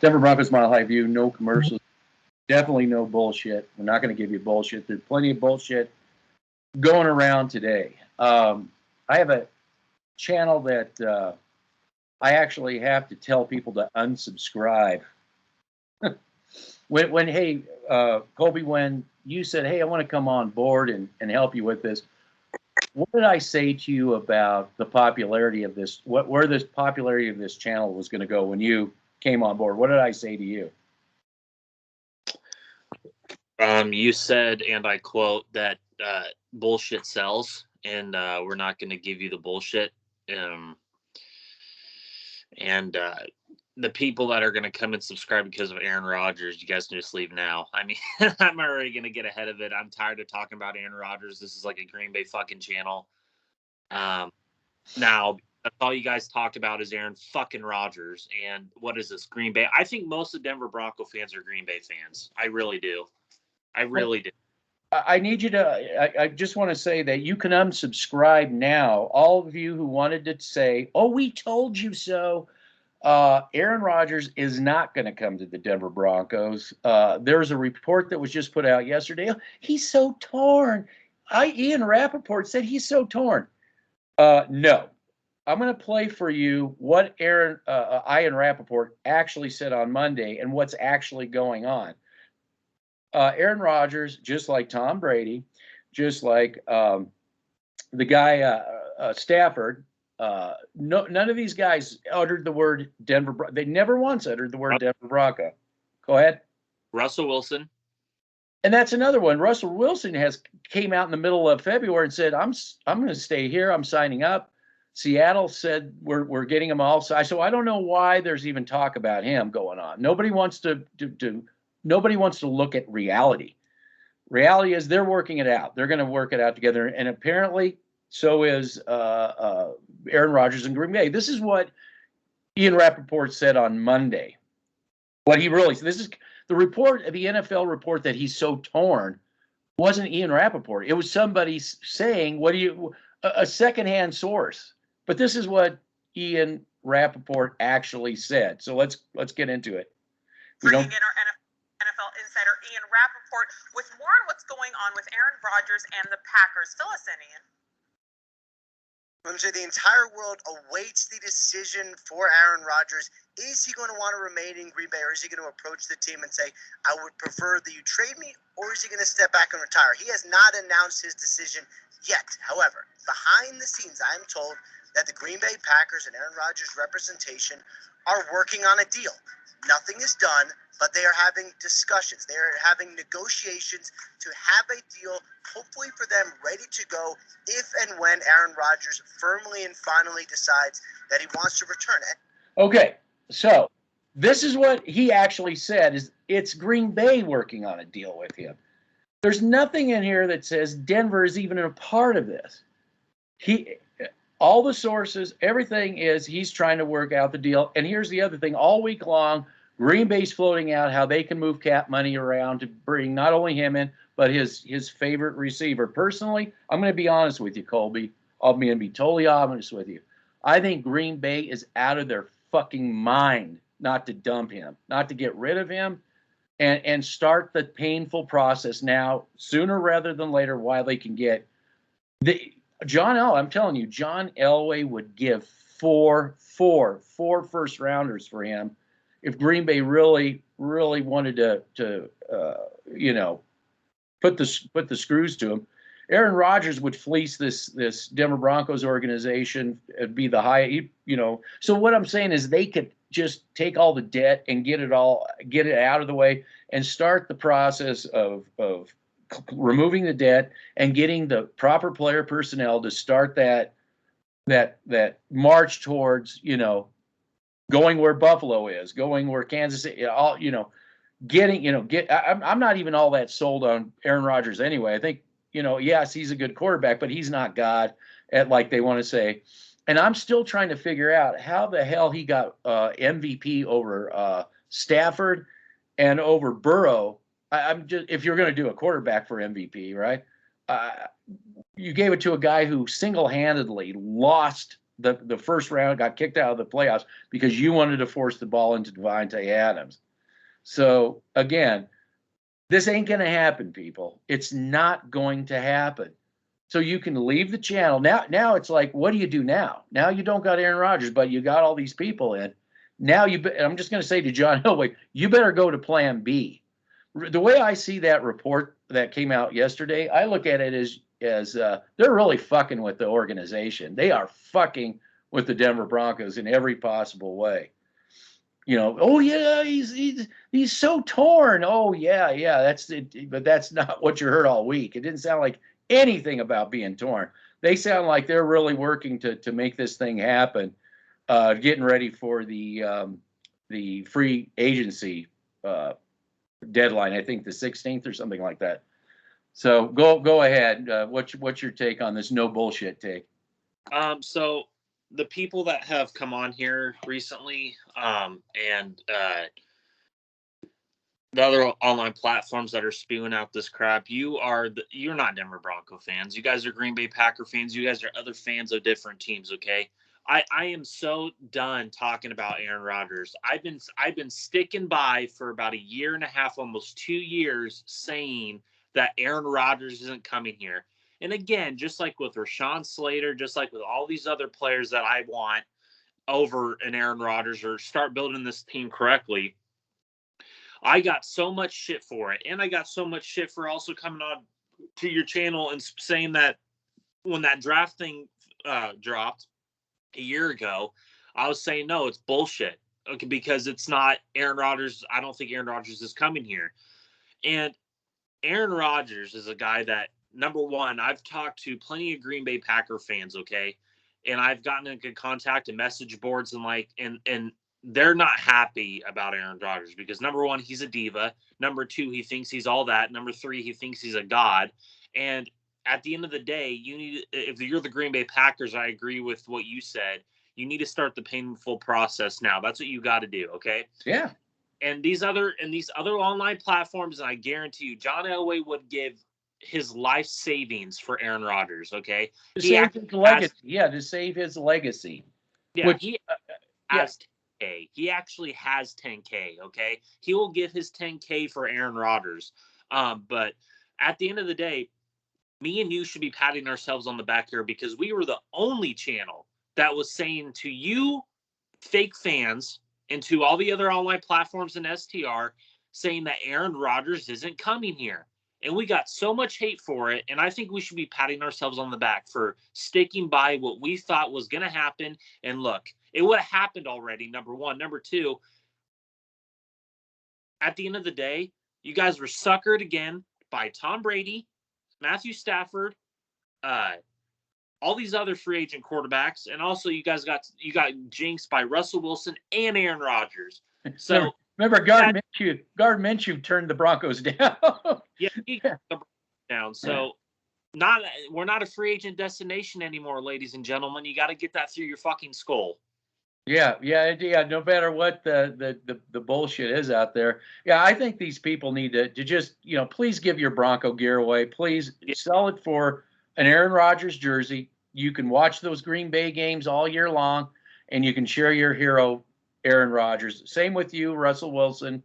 Denver Broncos Mile High View, no commercials, definitely no bullshit. We're not going to give you bullshit. There's plenty of bullshit going around today. I have a channel that I actually have to tell people to unsubscribe. Hey, Colby, when you said, hey, I want to come on board and help you with this, what did I say to you about the popularity of this, where this popularity of this channel was going to go when you came on board? What did I say to you? You said, and I quote, that bullshit sells, and we're not going to give you the bullshit. And the people that are going to come and subscribe because of Aaron Rodgers, you guys can just leave now. I mean, I'm already going to get ahead of it. I'm tired of talking about Aaron Rodgers. This is like a Green Bay fucking channel. Now, that's all you guys talked about is Aaron fucking Rodgers. And what is this, Green Bay? I think most of Denver Bronco fans are Green Bay fans. I really do. I really do. I need you to, I just want to say that you can unsubscribe now. All of you who wanted to say, oh, we told you so. Aaron Rodgers is not going to come to the Denver Broncos. There's a report that was just put out yesterday. He's so torn. Ian Rappaport said he's so torn. No. I'm going to play for you what Ian Rappaport actually said on Monday and what's actually going on. Aaron Rodgers, just like Tom Brady, just like the guy Stafford, none of these guys uttered the word Denver. They never once uttered the word Denver Bronco. Go ahead. Russell Wilson. And that's another one. Russell Wilson came out in the middle of February and said, I'm going to stay here. I'm signing up. Seattle said we're getting him all signed. So I don't know why there's even talk about him going on. Nobody wants to look at reality. Reality is they're working it out. They're going to work it out together. And apparently so is Aaron Rodgers and Green Bay. This is what Ian Rappaport said on Monday. What he really said. This is the report, the NFL report that he's so torn wasn't Ian Rappaport. It was somebody saying, a secondhand source. But this is what Ian Rappaport actually said. So let's get into it. Bringing in our NFL insider Ian Rappaport with more on what's going on with Aaron Rodgers and the Packers. Fill us in, Ian. The entire world awaits the decision for Aaron Rodgers. Is he going to want to remain in Green Bay, or is he going to approach the team and say, I would prefer that you trade me, or is he going to step back and retire? He has not announced his decision yet. However, behind the scenes, I am told that the Green Bay Packers and Aaron Rodgers' representation are working on a deal. Nothing is done, but they are having discussions. They are having negotiations to have a deal, hopefully for them, ready to go if and when Aaron Rodgers firmly and finally decides that he wants to return it. Okay, so this is what he actually said, is it's Green Bay working on a deal with him. There's nothing in here that says Denver is even a part of this. All the sources, everything is he's trying to work out the deal. And here's the other thing. All week long, Green Bay's floating out how they can move cap money around to bring not only him in, but his favorite receiver. Personally, I'm going to be honest with you, Colby. I'm going to be totally honest with you. I think Green Bay is out of their fucking mind not to dump him, not to get rid of him, and start the painful process now, sooner rather than later, while they can get I'm telling you, John Elway would give four first rounders for him if Green Bay really wanted to put the screws to him. Aaron Rodgers would fleece this Denver Broncos organization, be the high, So what I'm saying is they could just take all the debt and get it out of the way and start the process of removing the debt and getting the proper player personnel to start that march towards, going where Buffalo is, going where Kansas City, I'm not even all that sold on Aaron Rodgers anyway. I think, yes, he's a good quarterback, but he's not God at like they want to say. And I'm still trying to figure out how the hell he got MVP over Stafford and over Burrow. I'm just, if you're going to do a quarterback for MVP, right? You gave it to a guy who single-handedly lost the first round, got kicked out of the playoffs because you wanted to force the ball into Devontae Adams. So again, this ain't going to happen, people. It's not going to happen. So you can leave the channel. Now it's like, what do you do now? Now you don't got Aaron Rodgers, but you got all these people in. Now I'm just going to say to John Elway, you better go to plan B. The way I see that report that came out yesterday, I look at it as they're really fucking with the organization. They are fucking with the Denver Broncos in every possible way. You know, oh yeah, he's so torn. Oh yeah, that's it. But that's not what you heard all week. It didn't sound like anything about being torn. They sound like they're really working to make this thing happen, getting ready for the free agency deadline. I think the 16th or something like that. So go ahead. What's your take on this no bullshit take? So the people that have come on here recently, and the other online platforms that are spewing out this crap, you're not Denver Bronco fans. You guys are Green Bay Packer fans. You guys are other fans of different teams. Okay. I am so done talking about Aaron Rodgers. I've been sticking by for about a year and a half, almost 2 years, saying that Aaron Rodgers isn't coming here. And again, just like with Rashawn Slater, just like with all these other players that I want over an Aaron Rodgers or start building this team correctly, I got so much shit for it. And I got so much shit for also coming on to your channel and saying that when that draft thing dropped a year ago, I was saying, no, it's bullshit. Okay, because it's not Aaron Rodgers. I don't think Aaron Rodgers is coming here. And Aaron Rodgers is a guy that, number one, I've talked to plenty of Green Bay Packer fans, okay? And I've gotten in good contact and message boards and they're not happy about Aaron Rodgers because, number one, he's a diva. Number two, he thinks he's all that. Number three, he thinks he's a god. And at the end of the day, if you're the Green Bay Packers, I agree with what you said. You need to start the painful process now. That's what you got to do, okay? Yeah. And these other online platforms, and I guarantee you, John Elway would give his life savings for Aaron Rodgers, okay? To save his legacy. To save his legacy. Yeah, he has 10K. He actually has 10K, okay? He will give his 10K for Aaron Rodgers. But at the end of the day, me and you should be patting ourselves on the back here because we were the only channel that was saying to you fake fans and to all the other online platforms and STR saying that Aaron Rodgers isn't coming here. And we got so much hate for it. And I think we should be patting ourselves on the back for sticking by what we thought was going to happen. And look, it would have happened already, number one. Number two, at the end of the day, you guys were suckered again by Tom Brady, Matthew Stafford, all these other free agent quarterbacks. And also you got jinxed by Russell Wilson and Aaron Rodgers. So remember Gardner Minshew turned the Broncos down. Yeah, he got the Broncos down. So we're not a free agent destination anymore, ladies and gentlemen. You got to get that through your fucking skull. Yeah. No matter what the bullshit is out there. Yeah, I think these people need to just, please give your Bronco gear away. Please sell it for an Aaron Rodgers jersey. You can watch those Green Bay games all year long, and you can share your hero, Aaron Rodgers. Same with you, Russell Wilson.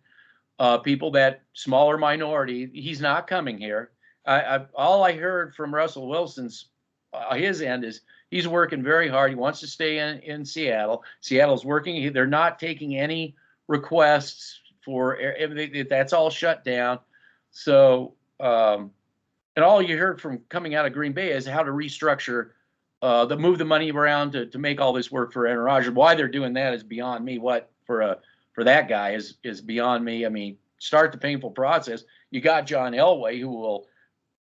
People that smaller minority, he's not coming here. All I heard from Russell Wilson's his end is he's working very hard. He wants to stay in Seattle. Seattle's working. They're not taking any requests for that's all shut down. So and all you heard from coming out of Green Bay is how to restructure, move the money around to make all this work for Aaron Rodgers. Why they're doing that is beyond me. What for that guy is beyond me. I mean, start the painful process. You got John Elway, who will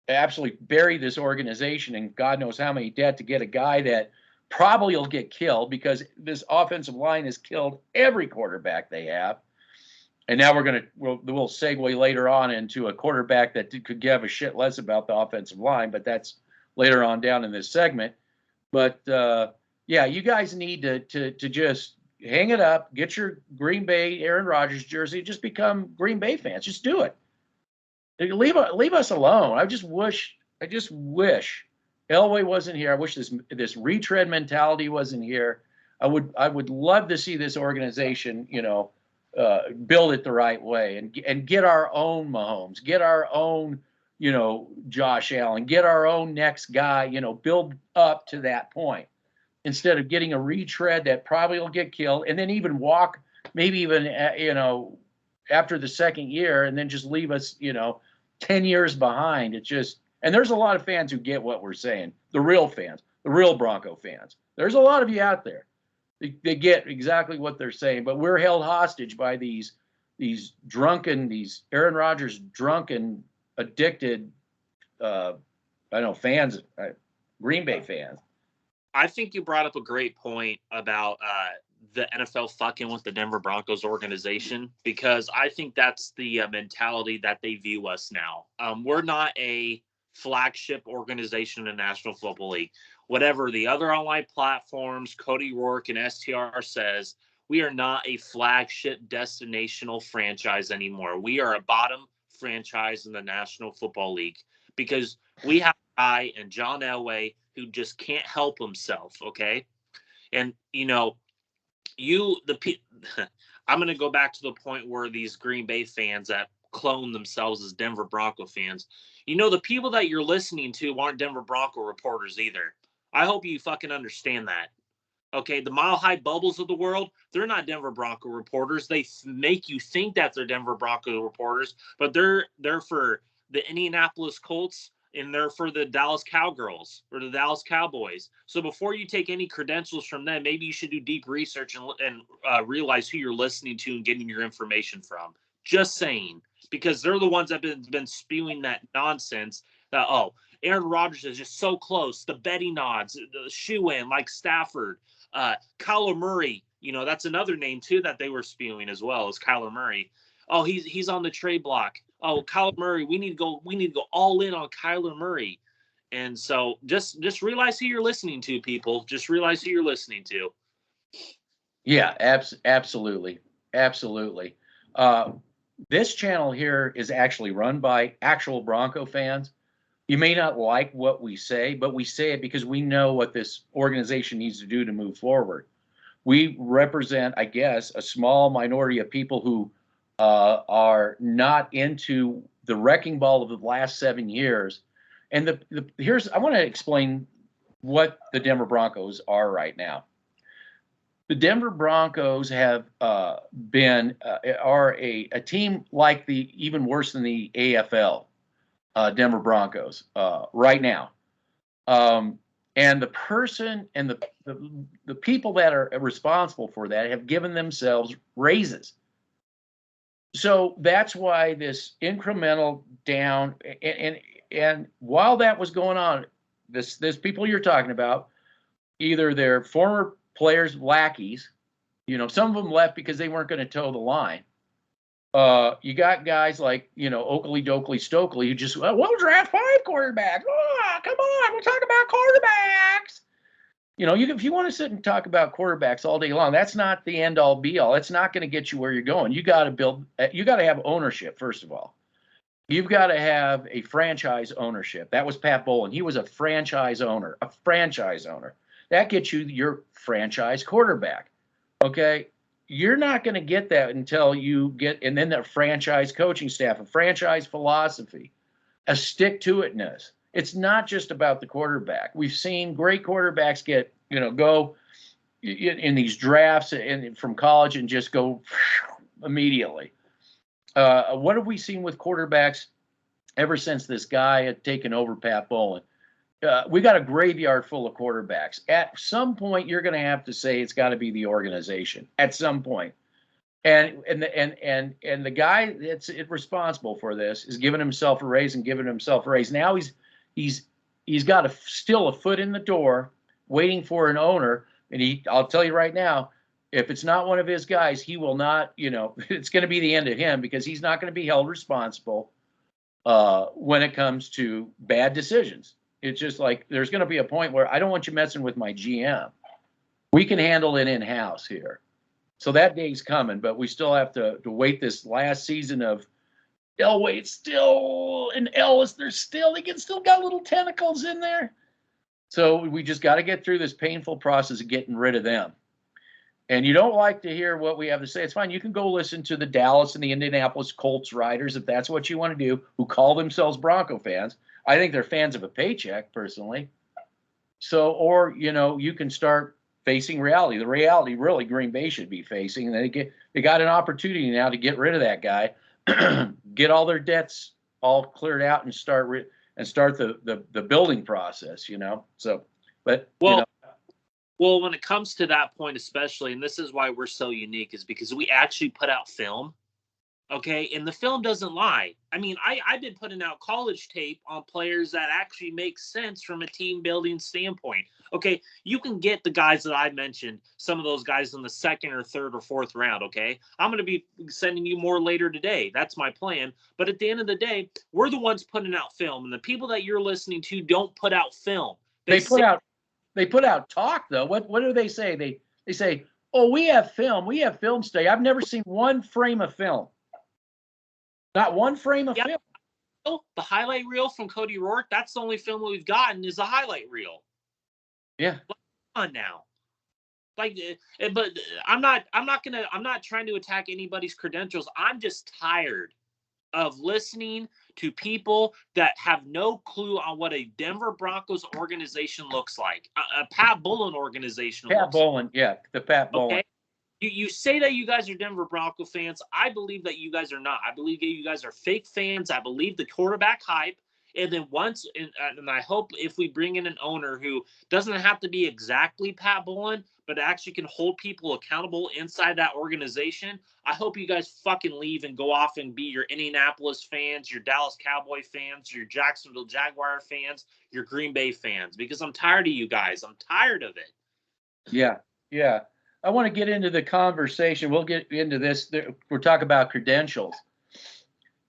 absolutely bury this organization in God knows how many debt to get a guy that probably will get killed because this offensive line has killed every quarterback they have. And now we'll segue later on into a quarterback that could give a shit less about the offensive line, but that's later on down in this segment. But you guys need to just hang it up, get your Green Bay Aaron Rodgers jersey, just become Green Bay fans. Just do it. Leave us alone. I just wish Elway wasn't here. I wish this retread mentality wasn't here. I would love to see this organization, build it the right way and get our own Mahomes, get our own, Josh Allen, get our own next guy, build up to that point instead of getting a retread that probably will get killed and then even walk, maybe even, after the second year and then just leave us, 10 years behind. It's just, and there's a lot of fans who get what we're saying, the real fans, the real Bronco fans. There's a lot of you out there. They get exactly what they're saying, but we're held hostage by these Aaron Rodgers drunken, addicted, fans, Green Bay fans. I think you brought up a great point about the NFL fucking with the Denver Broncos organization, because I think that's the mentality that they view us now. We're not a flagship organization in the National Football League. Whatever the other online platforms, Cody Rourke and STR says, we are not a flagship destinational franchise anymore. We are a bottom franchise in the National Football League because we have a guy in John Elway who just can't help himself, okay? And, I'm going to go back to the point where these Green Bay fans that clone themselves as Denver Bronco fans, the people that you're listening to aren't Denver Bronco reporters either. I hope you fucking understand that. Okay, the Mile High Bubbles of the world, they're not Denver Bronco reporters. They make you think that they're Denver Bronco reporters, but they're for the Indianapolis Colts and they're for the Dallas Cowgirls or the Dallas Cowboys. So before you take any credentials from them, maybe you should do deep research and realize who you're listening to and getting your information from. Just saying, because they're the ones that have been spewing that nonsense that, Aaron Rodgers is just so close. The betting odds, the shoe-in like Stafford, Kyler Murray. That's another name too that they were spewing as well as Kyler Murray. Oh, he's on the trade block. Oh, Kyler Murray, we need to go all in on Kyler Murray. And so just realize who you're listening to, people. Just realize who you're listening to. Yeah, absolutely. Absolutely. This channel here is actually run by actual Bronco fans. You may not like what we say, but we say it because we know what this organization needs to do to move forward. We represent, I guess, a small minority of people who are not into the wrecking ball of the last 7 years. And I want to explain what the Denver Broncos are right now. The Denver Broncos have been a team like even worse than the AFL. Denver Broncos right now, and the person and the people that are responsible for that have given themselves raises. So that's why this incremental down and while that was going on, this people you're talking about, either they're former players, lackeys, some of them left because they weren't going to toe the line. You got guys like, Oakley, Dokley, Stokely, who just, we'll draft 5 quarterbacks. Oh, come on, we'll talk about quarterbacks. If you want to sit and talk about quarterbacks all day long, that's not the end all be all. It's not going to get you where you're going. You got to have ownership, first of all. You've got to have a franchise ownership. That was Pat Bowlen. He was a franchise owner. That gets you your franchise quarterback. Okay. You're not going to get that until you get, and then the franchise coaching staff, a franchise philosophy, a stick-to-itness. It's not just about the quarterback. We've seen great quarterbacks get, go in these drafts from college and just go immediately. What have we seen with quarterbacks ever since this guy had taken over Pat Bowlen? We got a graveyard full of quarterbacks. At some point, you're going to have to say it's got to be the organization. At some point, and the guy that's responsible for this is giving himself a raise. Now he's got still a foot in the door, waiting for an owner. And I'll tell you right now, if it's not one of his guys, he will not. It's going to be the end of him because he's not going to be held responsible when it comes to bad decisions. It's just like there's going to be a point where I don't want you messing with my GM. We can handle it in-house here. So that day's coming, but we still have to wait this last season of Elway. It's still in Ellis. They can still got little tentacles in there. So we just got to get through this painful process of getting rid of them. And you don't like to hear what we have to say, it's fine. You can go listen to the Dallas and the Indianapolis Colts writers if that's what you want to do, who call themselves Bronco fans. I think they're fans of a paycheck, personally. So, or, you can start facing reality. The reality really Green Bay should be facing. And they got an opportunity now to get rid of that guy, get all their debts all cleared out and start the building process, So, but, Well, when it comes to that point, especially, and this is why we're so unique, is because we actually put out film, okay? And the film doesn't lie. I mean, I've been putting out college tape on players that actually make sense from a team building standpoint. Okay, you can get the guys that I mentioned, some of those guys in the second or third or fourth round, okay? I'm going to be sending you more later today. That's my plan. But at the end of the day, we're the ones putting out film, and the people that you're listening to don't put out film. They put out talk, though. What do they say? They say, "Oh, we have film. We have film study." I've never seen one frame of film. Not one frame of film. The highlight reel from Cody Rourke, that's the only film we've gotten is the highlight reel. Yeah. Come on now. But I'm not trying to attack anybody's credentials. I'm just tired of listening to people that have no clue on what a Denver Broncos organization looks like, a Pat Bullen organization. Pat Bullen, yeah, the Pat Bullen. Okay? You say that you guys are Denver Bronco fans. I believe that you guys are not. I believe that you guys are fake fans. I believe the quarterback hype. And then and I hope if we bring in an owner who doesn't have to be exactly Pat Bullen, but actually can hold people accountable inside that organization, I hope you guys fucking leave and go off and be your Indianapolis fans, your Dallas Cowboy fans, your Jacksonville Jaguar fans, your Green Bay fans, because I'm tired of you guys. I'm tired of it. Yeah. I want to get into the conversation. We'll get into this. We're talking about credentials.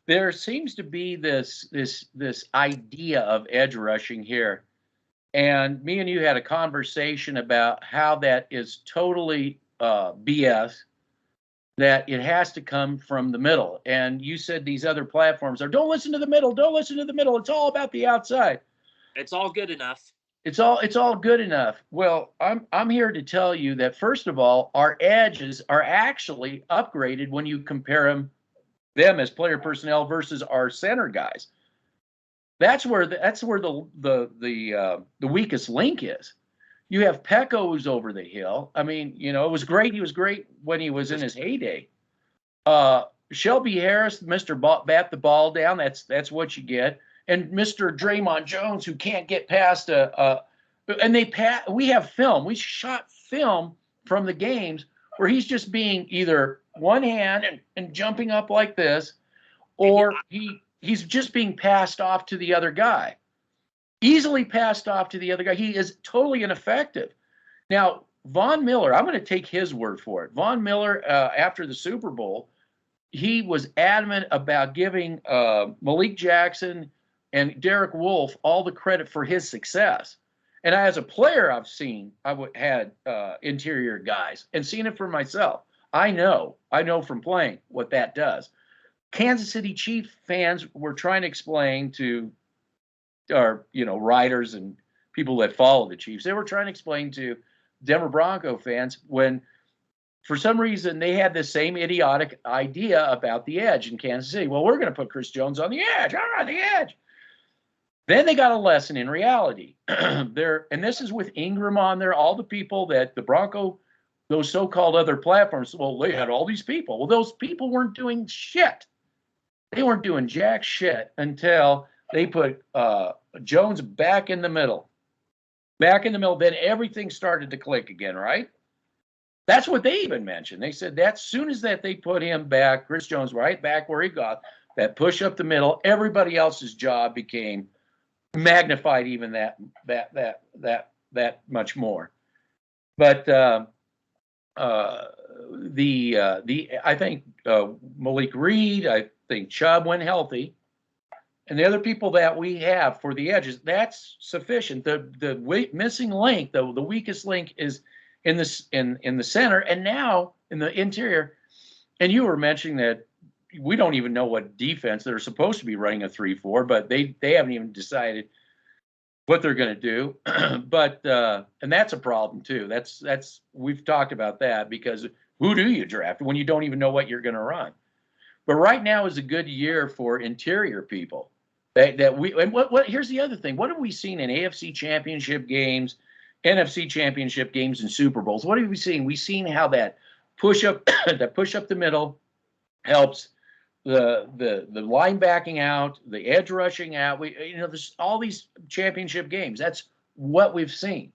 There seems to be this idea of edge rushing here. And me and you had a conversation about how that is totally BS, that it has to come from the middle. And you said these other platforms are, don't listen to the middle, don't listen to the middle. It's all about the outside. It's all good enough. It's all good enough. Well, I'm here to tell you that, first of all, our edges are actually upgraded when you compare them as player personnel versus our center guys. That's where the weakest link is. You have Pecco who's over the hill. I mean, it was great. He was great when he was in his heyday. Shelby Harris, Mr. Bat the ball down. That's what you get. And Mr. Draymond Jones, who can't get past we have film. We shot film from the games where he's just being either one hand and jumping up like this, or he's just being passed off to the other guy. Easily passed off to the other guy. He is totally ineffective. Now, Von Miller, I'm going to take his word for it. Von Miller, after the Super Bowl, he was adamant about giving Malik Jackson and Derek Wolfe all the credit for his success. And as a player, I had interior guys and seen it for myself. I know from playing what that does. Kansas City Chiefs fans were trying to explain to our, writers and people that follow the Chiefs. They were trying to explain to Denver Bronco fans when, for some reason, they had the same idiotic idea about the edge in Kansas City. Well, we're going to put Chris Jones on the edge. All right, the edge. Then they got a lesson in reality. And this is with Ingram on there, all the people that the Bronco, those so-called other platforms, well, they had all these people. Well, those people weren't doing shit. They weren't doing jack shit until they put Jones back in the middle. Back in the middle, then everything started to click again, right? That's what they even mentioned. They said that as soon as that they put him back, Chris Jones right back where he got, that push up the middle, everybody else's job became magnified even that much more. But I think Malik Reed, I think Chubb went healthy, and the other people that we have for the edges, that's sufficient. The missing link, the weakest link, is in the center, and now in the interior. And you were mentioning that we don't even know what defense they're supposed to be running a 3-4, but they haven't even decided. what they're going to do. But and that's a problem too. That's we've talked about that, because who do you draft when you don't even know what you're going to run? But right now is a good year for interior people. That we and what here's the other thing. What have we seen in AFC Championship games, NFC Championship games, and Super Bowls? What have we seen? We've seen how that push up the middle helps the line backing out, the edge rushing out. There's all these championship games. That's what we've seen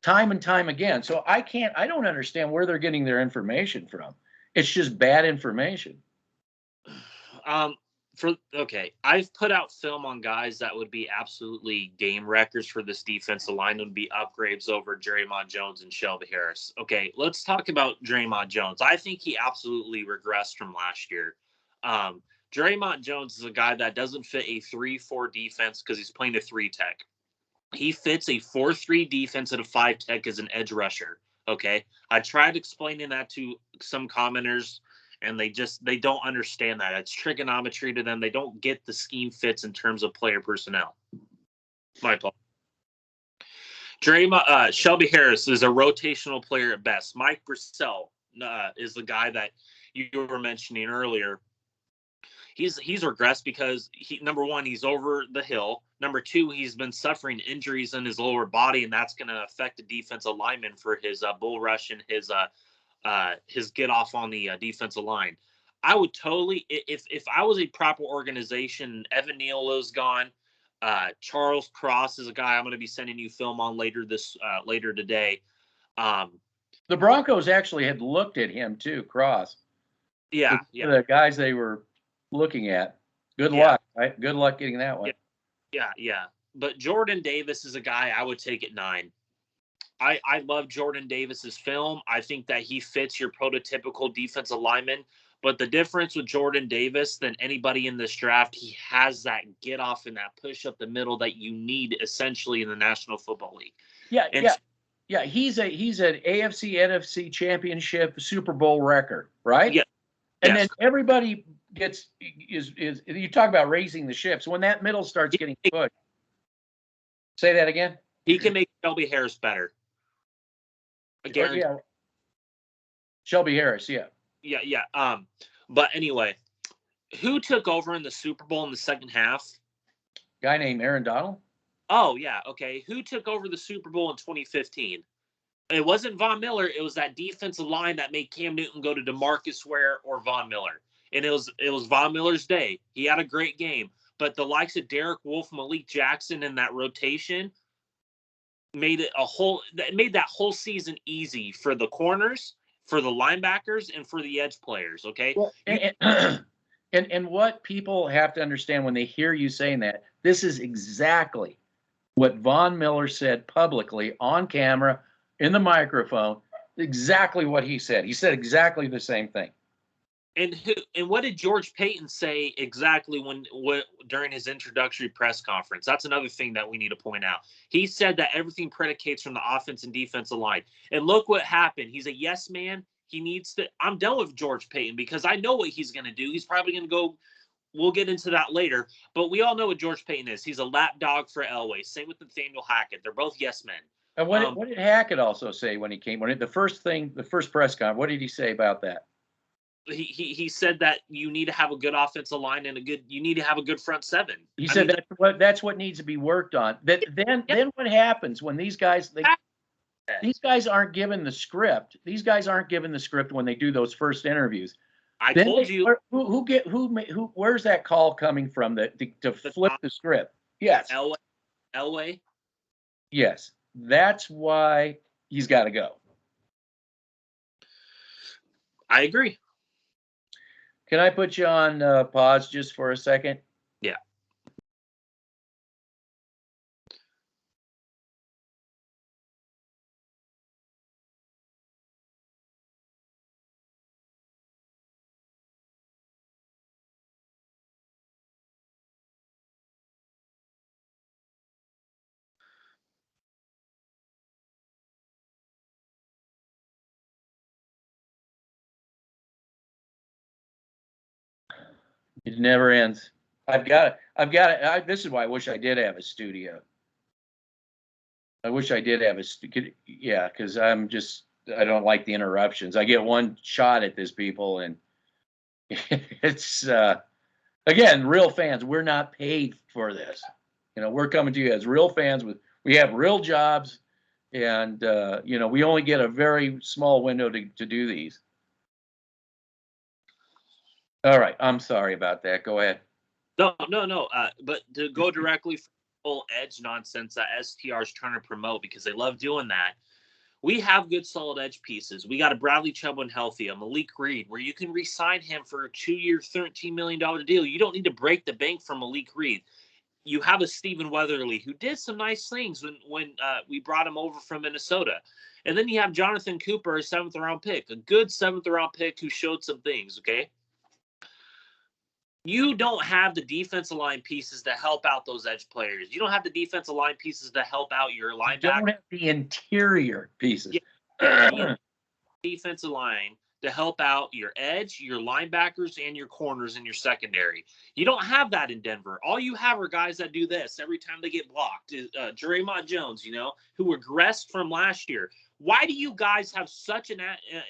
time and time again. So I don't understand where they're getting their information from. It's just bad information. I've put out film on guys that would be absolutely game wreckers for this defensive line, would be upgrades over Draymond Jones and Shelby Harris. Okay, let's talk about Draymond Jones. I think he absolutely regressed from last year. Draymond Jones is a guy that doesn't fit a 3-4 defense because he's playing a 3-tech. He fits a 4-3 defense at a 5-tech as an edge rusher. Okay, I tried explaining that to some commenters, and they don't understand that. It's trigonometry to them. They don't get the scheme fits in terms of player personnel. My fault. Shelby Harris is a rotational player at best. Mike Brissell is the guy that you were mentioning earlier. He's regressed because number one, he's over the hill. Number two, he's been suffering injuries in his lower body, and that's going to affect the defensive lineman for his bull rush and his get off on the defensive line. I would totally, if I was a proper organization, Evan Neal is gone. Charles Cross is a guy I'm going to be sending you film on later today. The Broncos actually had looked at him too, Cross. Yeah. The guys they were looking at. Good luck, right? Good luck getting that one. Yeah. But Jordan Davis is a guy I would take at 9. I love Jordan Davis's film. I think that he fits your prototypical defensive lineman. But the difference with Jordan Davis than anybody in this draft, he has that get off and that push up the middle that you need essentially in the National Football League. Yeah. He's an AFC NFC Championship Super Bowl record, right? Yeah. And then everybody is you talk about raising the ship. So when that middle starts getting pushed, say that again. He can make Shelby Harris better. Yeah. Shelby Harris, yeah. Yeah. But anyway, who took over in the Super Bowl in the second half? Guy named Aaron Donald. Oh, yeah. Okay. Who took over the Super Bowl in 2015? It wasn't Von Miller. It was that defensive line that made Cam Newton go to DeMarcus Ware or Von Miller. And it was Von Miller's day. He had a great game. But the likes of Derek Wolfe, Malik Jackson in that rotation made that whole season easy for the corners, for the linebackers, and for the edge players. Okay. Well, and what people have to understand when they hear you saying that, this is exactly what Von Miller said publicly on camera in the microphone. Exactly what he said. He said exactly the same thing. And what did George Payton say exactly during his introductory press conference? That's another thing that we need to point out. He said that everything predicates from the offense and defensive line. And look what happened. He's a yes man. He needs to. I'm done with George Payton because I know what he's going to do. He's probably going to go. We'll get into that later. But we all know what George Payton is. He's a lapdog for Elway. Same with Nathaniel Hackett. They're both yes men. And what did Hackett also say when he came? The first press conference, what did he say about that? He said that you need to have a good offensive line and you need to have a good front seven. He said that's what needs to be worked on. Then what happens when these guys aren't given the script? These guys aren't given the script when they do those first interviews. Told you where's that call coming from to flip the script? Yes. Elway. Yes. That's why he's got to go. I agree. Can I put you on pause just for a second? Yeah. It never ends. I've got it. This is why I wish I did have a studio. I wish I did have yeah, because I don't like the interruptions. I get one shot at this, people, and it's again, real fans. We're not paid for this. We're coming to you as real fans we have real jobs, and we only get a very small window to do these. All right, I'm sorry about that. Go ahead. No. But to go directly from full edge nonsense that STR is trying to promote, because they love doing that. We have good solid edge pieces. We got a Bradley Chubb when healthy, a Malik Reed, where you can re-sign him for a 2-year, $13 million deal. You don't need to break the bank for Malik Reed. You have a Stephen Weatherly who did some nice things when we brought him over from Minnesota. And then you have Jonathan Cooper, a 7th-round pick, a good 7th-round pick who showed some things, okay? You don't have the defensive line pieces to help out those edge players. You don't have the defensive line pieces to help out your linebacker. You don't have the interior pieces. Yeah. Defensive line to help out your edge, your linebackers, and your corners in your secondary. You don't have that in Denver. All you have are guys that do this every time they get blocked. Draymond Jones, who regressed from last year. Why do you guys have such an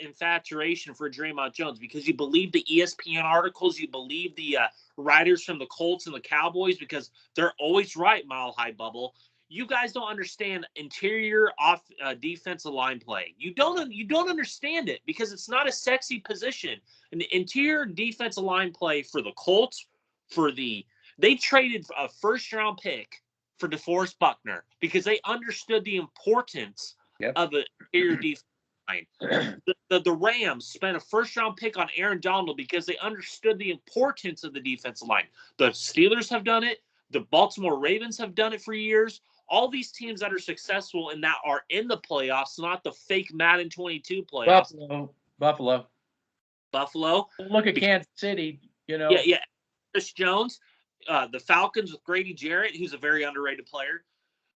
infatuation for Draymond Jones? Because you believe the ESPN articles, you believe the writers from the Colts and the Cowboys, because they're always right, Mile High Bubble. You guys don't understand interior defensive line play. You don't understand it, because it's not a sexy position. An interior defensive line play for the Colts, they traded a 1st-round pick for DeForest Buckner because they understood the importance of the interior defensive line. The Rams spent a 1st-round pick on Aaron Donald because they understood the importance of the defensive line. The Steelers have done it. The Baltimore Ravens have done it for years. All these teams that are successful and that are in the playoffs, not the fake Madden 22 playoffs. Buffalo. Look at Kansas City, Yeah. Chris Jones, the Falcons with Grady Jarrett, who's a very underrated player.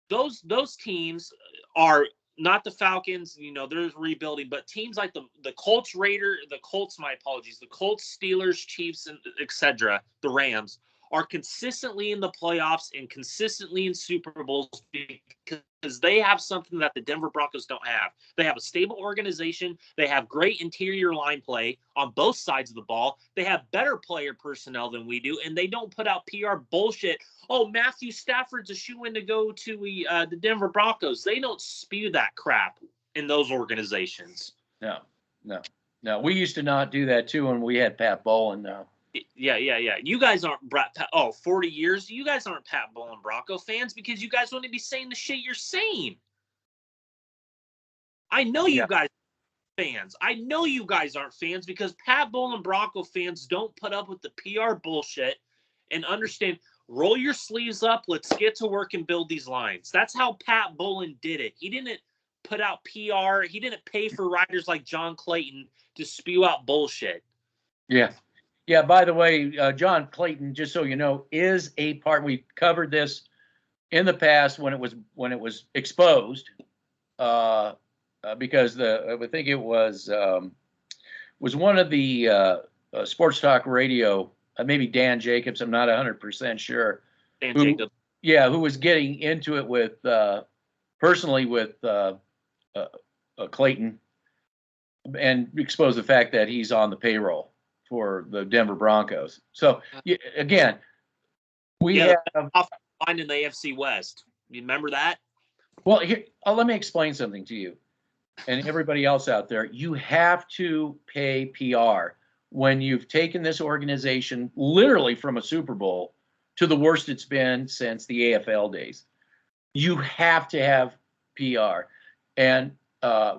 Those teams are not the Falcons, they're rebuilding, but teams like the Colts, the Colts, Steelers, Chiefs, and etc., the Rams, are consistently in the playoffs and consistently in Super Bowls because they have something that the Denver Broncos don't have. They have a stable organization. They have great interior line play on both sides of the ball. They have better player personnel than we do, and they don't put out PR bullshit. Oh, Matthew Stafford's a shoo-in to go to the Denver Broncos. They don't spew that crap in those organizations. No. We used to not do that, too, when we had Pat Bowlen, though. Yeah. You guys aren't 40 years. You guys aren't Pat Bowlen Bronco fans because you guys wouldn't be saying the shit you're saying. I know you guys are fans. I know you guys aren't fans because Pat Bowlen Bronco fans don't put up with the PR bullshit and understand. Roll your sleeves up. Let's get to work and build these lines. That's how Pat Bowlen did it. He didn't put out PR. He didn't pay for writers like John Clayton to spew out bullshit. Yeah. Yeah, by the way, John Clayton, just so you know, is a part. We covered this in the past when it was exposed, because I think it was one of the sports talk radio, maybe Dan Jacobs. I'm not 100% sure. Jacobs. Yeah, who was getting into it with personally with Clayton, and exposed the fact that he's on the payroll for the Denver Broncos. So again, we have off line in the AFC West. You remember that? Well, here, let me explain something to you and everybody else out there. You have to pay PR when you've taken this organization literally from a Super Bowl to the worst it's been since the AFL days. You have to have PR, and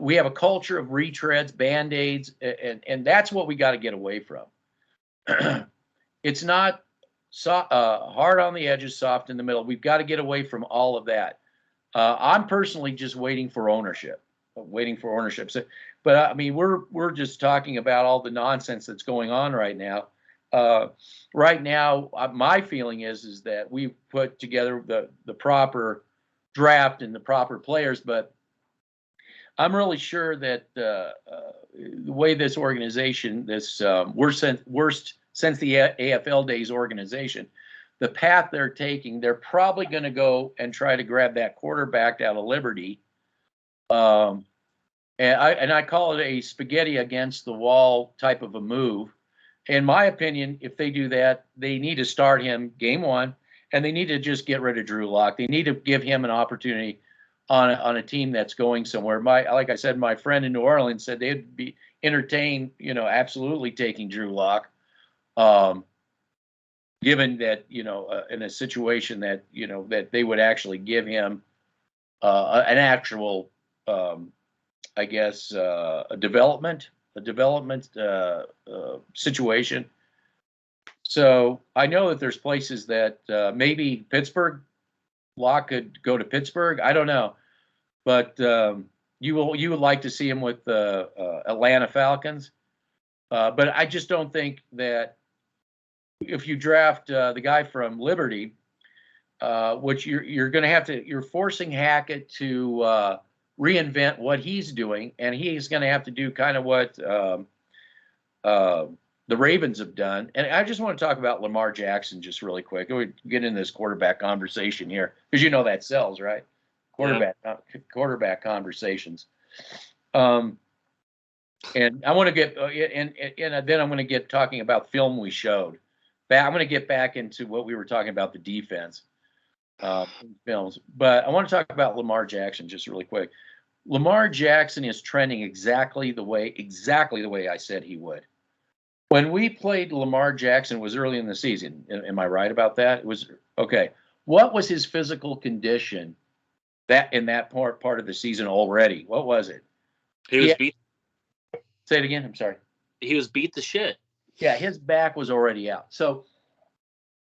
we have a culture of retreads, Band-Aids, and that's what we got to get away from. It's not hard on the edges, soft in the middle. We've got to get away from all of that. I'm personally just waiting for ownership. So, but I mean, we're just talking about all the nonsense that's going on right now. Right now, my feeling is that we've put together the proper draft and the proper players, but I'm really sure that the way this organization, this worst since the AFL days organization, the path they're taking, they're probably going to go and try to grab that quarterback out of Liberty. And I call it a spaghetti against the wall type of a move. In my opinion, if they do that, they need to start him game one, and they need to just get rid of Drew Lock. They need to give him an opportunity on a team that's going somewhere. Like I said, my friend in New Orleans said they'd be entertained, absolutely taking Drew Lock, given that, in a situation that, that they would actually give him an actual, I guess, a development situation. So I know that there's places that maybe Pittsburgh, Locke could go to Pittsburgh. I don't know, but you would like to see him with the Atlanta Falcons. But I just don't think that if you draft the guy from Liberty, which you're going to have to, you're forcing Hackett to reinvent what he's doing, and he's going to have to do kind of what the Ravens have done. And I just want to talk about Lamar Jackson just really quick. We get into this quarterback conversation here because that sells, right? Quarterback conversations. And I want to get and then I'm going to get talking about film we showed. I'm going to get back into what we were talking about, the defense films. But I want to talk about Lamar Jackson just really quick. Lamar Jackson is trending exactly the way I said he would. When we played Lamar Jackson, it was early in the season. Am I right about that? It was okay. What was his physical condition in that part of the season already? What was it? He was beat. Say it again. I'm sorry. He was beat the shit. Yeah, his back was already out. So,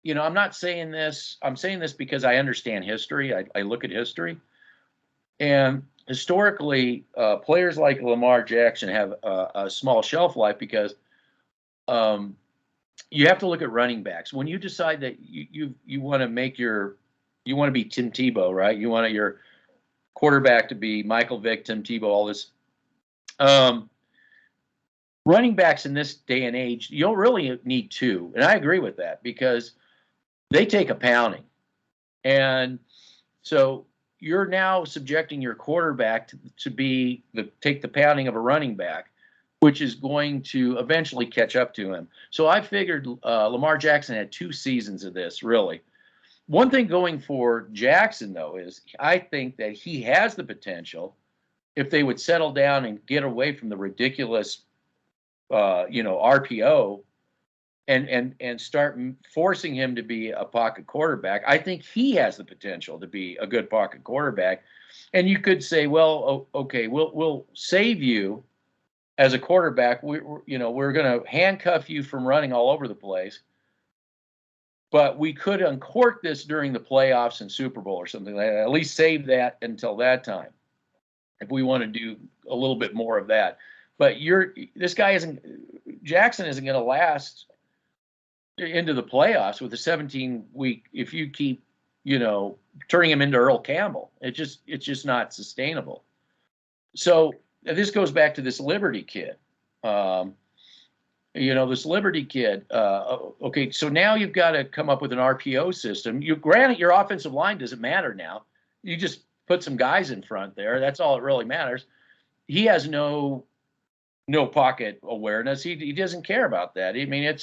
I'm not saying this. I'm saying this because I understand history. I look at history. And historically, players like Lamar Jackson have a small shelf life because you have to look at running backs. When you decide that you want to you want to be Tim Tebow, right? You want your quarterback to be Michael Vick, Tim Tebow, all this. Running backs in this day and age, you'll really need two. And I agree with that because they take a pounding. And so you're now subjecting your quarterback to take the pounding of a running back, which is going to eventually catch up to him. So I figured Lamar Jackson had 2 seasons of this, really. One thing going for Jackson, though, is I think that he has the potential, if they would settle down and get away from the ridiculous RPO and start forcing him to be a pocket quarterback. I think he has the potential to be a good pocket quarterback. And you could say, well, okay, we'll save you as a quarterback. We're going to handcuff you from running all over the place. But we could uncork this during the playoffs and Super Bowl or something like that. At least save that until that time, if we want to do a little bit more of that. But Jackson isn't going to last into the playoffs with a 17-week. If you keep, turning him into Earl Campbell, it's just not sustainable. So this goes back to this Liberty kid. This Liberty kid. Okay, so now you've got to come up with an RPO system. Granted, your offensive line doesn't matter now. You just put some guys in front there. That's all that really matters. He has no pocket awareness. He doesn't care about that. I mean,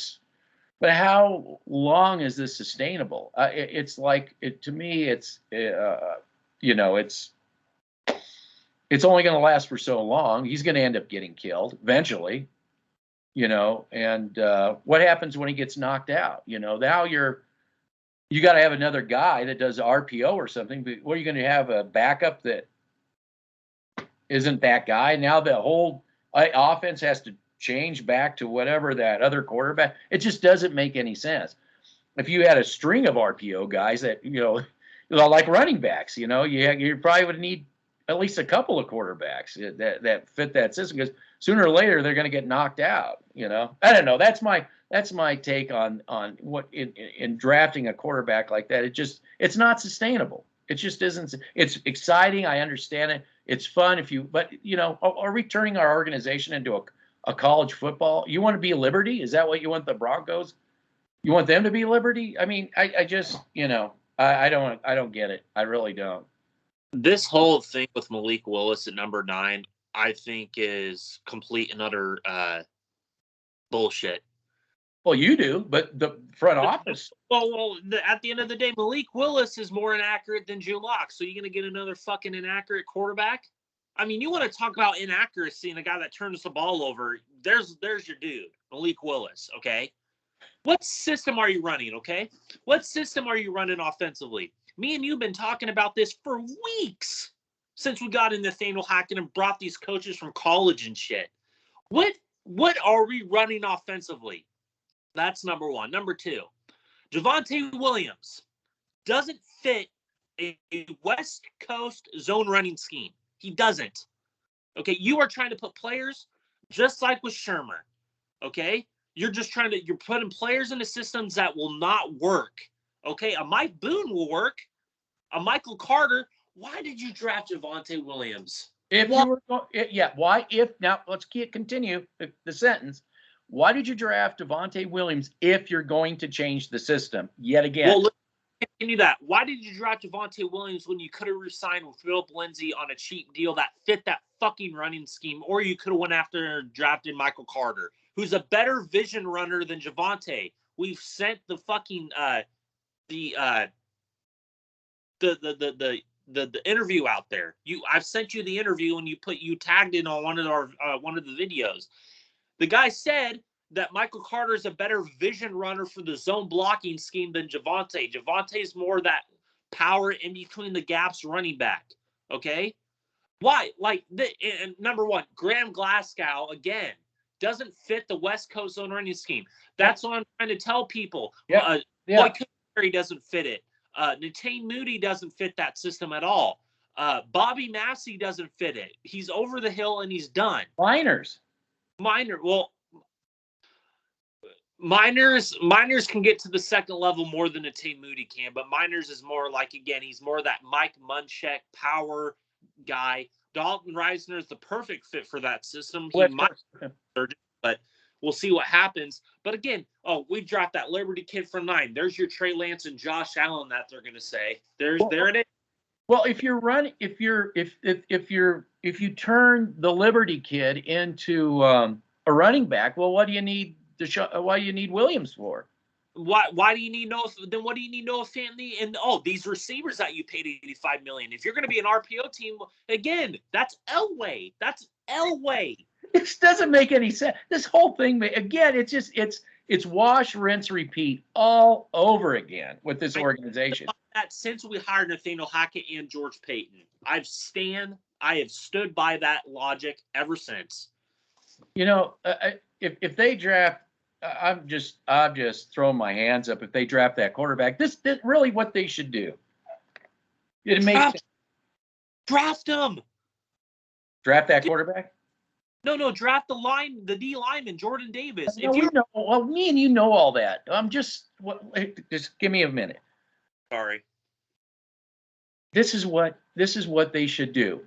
but how long is this sustainable? To me, it's only going to last for so long. He's going to end up getting killed eventually, and what happens when he gets knocked out? Now you got to have another guy that does RPO or something, but what are you going to have, a backup that isn't that guy? Now the whole offense has to change back to whatever that other quarterback. It just doesn't make any sense. If you had a string of RPO guys that, like running backs, you probably would need at least a couple of quarterbacks that fit that system, because sooner or later they're going to get knocked out. I don't know. That's my take on what in drafting a quarterback like that. It's not sustainable. It just isn't. It's exciting. I understand it. It's fun but are we turning our organization into a college football? You want to be Liberty? Is that what you want the Broncos You want them to be Liberty? I mean, I just, I don't get it. I really don't. This whole thing with Malik Willis at number 9, I think is complete and utter bullshit. Well, you do, but the front office. Well, at the end of the day, Malik Willis is more inaccurate than Drew Lock. So you're going to get another fucking inaccurate quarterback? I mean, you want to talk about inaccuracy and the guy that turns the ball over. There's your dude, Malik Willis, okay? What system are you running, okay? What system are you running offensively? Me and you have been talking about this for weeks since we got in Nathaniel Hackett and brought these coaches from college and shit. What are we running offensively? That's number 1. Number 2, Javonte Williams doesn't fit a West Coast zone running scheme. He doesn't. Okay, you are trying to put players just like with Shermer. Okay, you're putting players into systems that will not work. Okay, a Mike Boone will work. A Michael Carter. Why did you draft Javonte Williams? Why? Now let's continue the sentence. Why did you draft Javonte Williams if you're going to change the system yet again? Well, let's continue that. Why did you draft Javonte Williams when you could have re-signed with Philip Lindsay on a cheap deal that fit that fucking running scheme, or you could have went after and drafted Michael Carter, who's a better vision runner than Javonte? We've sent the fucking the interview out there. I've sent you the interview and you tagged it on one of the videos. The guy said that Michael Carter is a better vision runner for the zone blocking scheme than Javonte. Javonte's more that power in between the gaps running back. Okay? Why? And number 1, Graham Glasgow, again, doesn't fit the West Coast zone running scheme. That's what I'm trying to tell people. Boy Cooperberry doesn't fit it. Natane Moody doesn't fit that system at all. Bobby Massey doesn't fit it. He's over the hill and he's done. Miners can get to the second level more than Natane Moody can, but Miners is more like, again, he's more that Mike Munchak power guy. Dalton Reisner is the perfect fit for that system. But we'll see what happens. But again, we dropped that Liberty kid from 9. There's your Trey Lance and Josh Allen that they're going to say. There it is. Well, if you turn the Liberty kid into a running back, well, what do you need why do you need Williams for? Why do you need Noah? Then what do you need Noah Fant and these receivers that you paid $85 million? If you're going to be an RPO team, again, that's Elway. That's Elway. This doesn't make any sense. This whole thing, again, it's wash, rinse, repeat all over again with this organization. That since we hired Nathaniel Hackett and George Payton, I have stood by that logic ever since. If they draft, I'm just throwing my hands up. If they draft that quarterback, this really what they should do. It makes draft him. Draft that quarterback. No, draft the D lineman, Jordan Davis. Well, me and you know all that. Just give me a minute. Sorry. This is what they should do.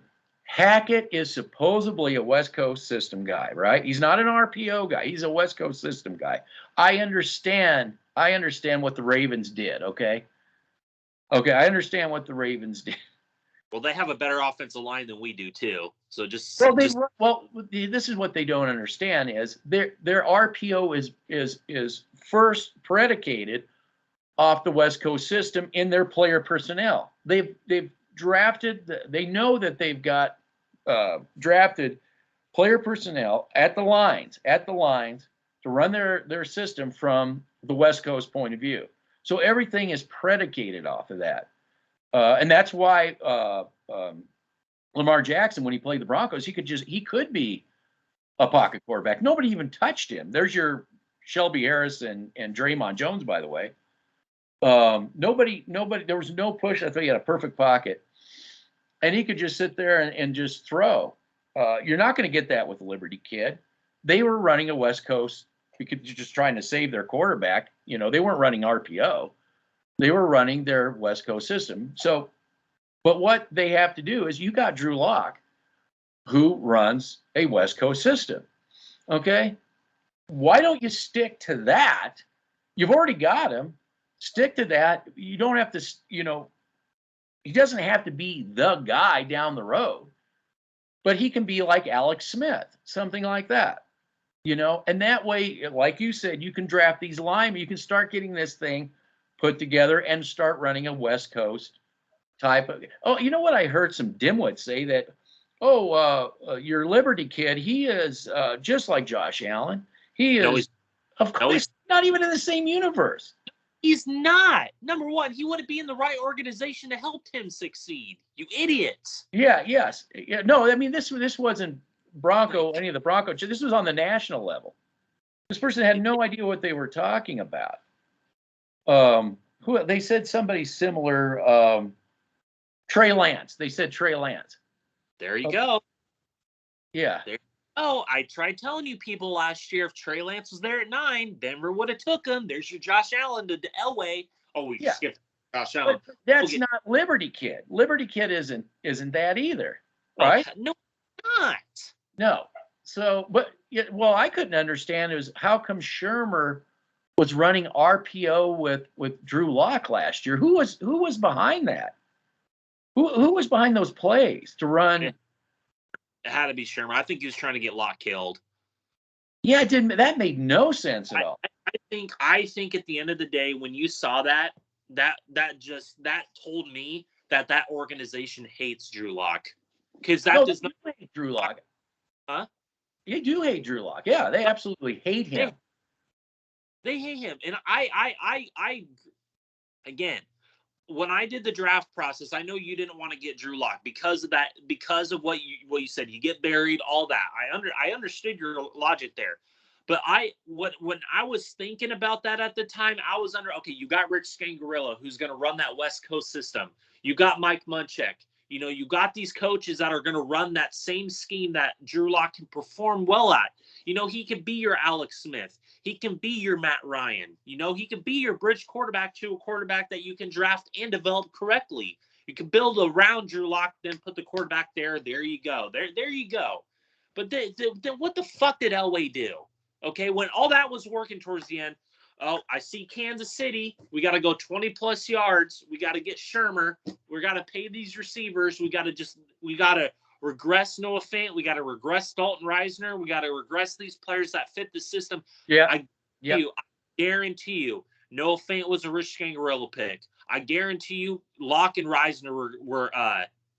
Hackett is supposedly a West Coast system guy, right? He's not an RPO guy. He's a West Coast system guy. I understand what the Ravens did, okay? Okay, I understand what the Ravens did. Well, they have a better offensive line than we do too. So this is what they don't understand is their RPO is first predicated off the West Coast system in their player personnel. They've drafted. They know that they've got drafted player personnel at the lines to run their system from the West Coast point of view. So everything is predicated off of that. And that's why Lamar Jackson, when he played the Broncos, he could be a pocket quarterback. Nobody even touched him. There's your Shelby Harris and Draymond Jones, by the way. Nobody. There was no push. I thought he had a perfect pocket, and he could just sit there and just throw. You're not going to get that with the Liberty kid. They were running a West Coast because you're just trying to save their quarterback. They weren't running RPO. They were running their West Coast system. So, but what they have to do is you got Drew Lock, who runs a West Coast system. Okay, why don't you stick to that You've already got him. Stick to that. You don't have to, he doesn't have to be the guy down the road, but he can be like Alex Smith, something like that, and that way, like you said, you can draft these linemen. You can start getting this thing put together and start running a West Coast type of. Oh, you know what? I heard some dimwits say that, your Liberty kid, he is just like Josh Allen. He is, of course, not even in the same universe. He's not. Number one, he wouldn't be in the right organization to help him succeed. You idiots. Yeah, yes. Yeah, no, I mean, this wasn't any of the Bronco. This was on the national level. This person had no idea what they were talking about. Who they said somebody similar, Trey Lance. They said Trey Lance. There you go. Yeah. I tried telling you people last year if Trey Lance was there at 9, Denver would have took him. There's your Josh Allen to Elway. Oh, we skipped Josh Allen. But that's not Liberty Kid. Liberty Kid isn't that either, right? No, not. No. So, I couldn't understand is how come Shermer was running RPO with Drew Lock last year. Who was behind that? Who was behind those plays to run? It had to be Shermer. I think he was trying to get Lock killed. Yeah, it didn't. That made no sense at all. I think at the end of the day, when you saw that told me that organization hates Drew Lock, because does not hate Drew Lock. Huh? They do hate Drew Lock. Yeah, they absolutely hate him. They hate him, and I again, when I did the draft process, I know you didn't want to get Drew Lock because of what you said. You get buried, all that. I understood your logic there, but when I was thinking about that at the time, I was you got Rich Scangarello, who's going to run that West Coast system. You got Mike Munchak. You got these coaches that are going to run that same scheme that Drew Lock can perform well at. He can be your Alex Smith. He can be your Matt Ryan. He can be your bridge quarterback to a quarterback that you can draft and develop correctly. You can build around Drew Lock, then put the quarterback there. There you go. There you go. But then what the fuck did Elway do? Okay, when all that was working towards the end, I see Kansas City. We got to go 20-plus yards. We got to get Shermer. We got to pay these receivers. We got to regress Noah Fant. We got to regress Dalton Reisner. We got to regress these players that fit the system. Yeah. I guarantee you, Noah Fant was a Rich Scangarello pick. I guarantee you, Locke and Reisner were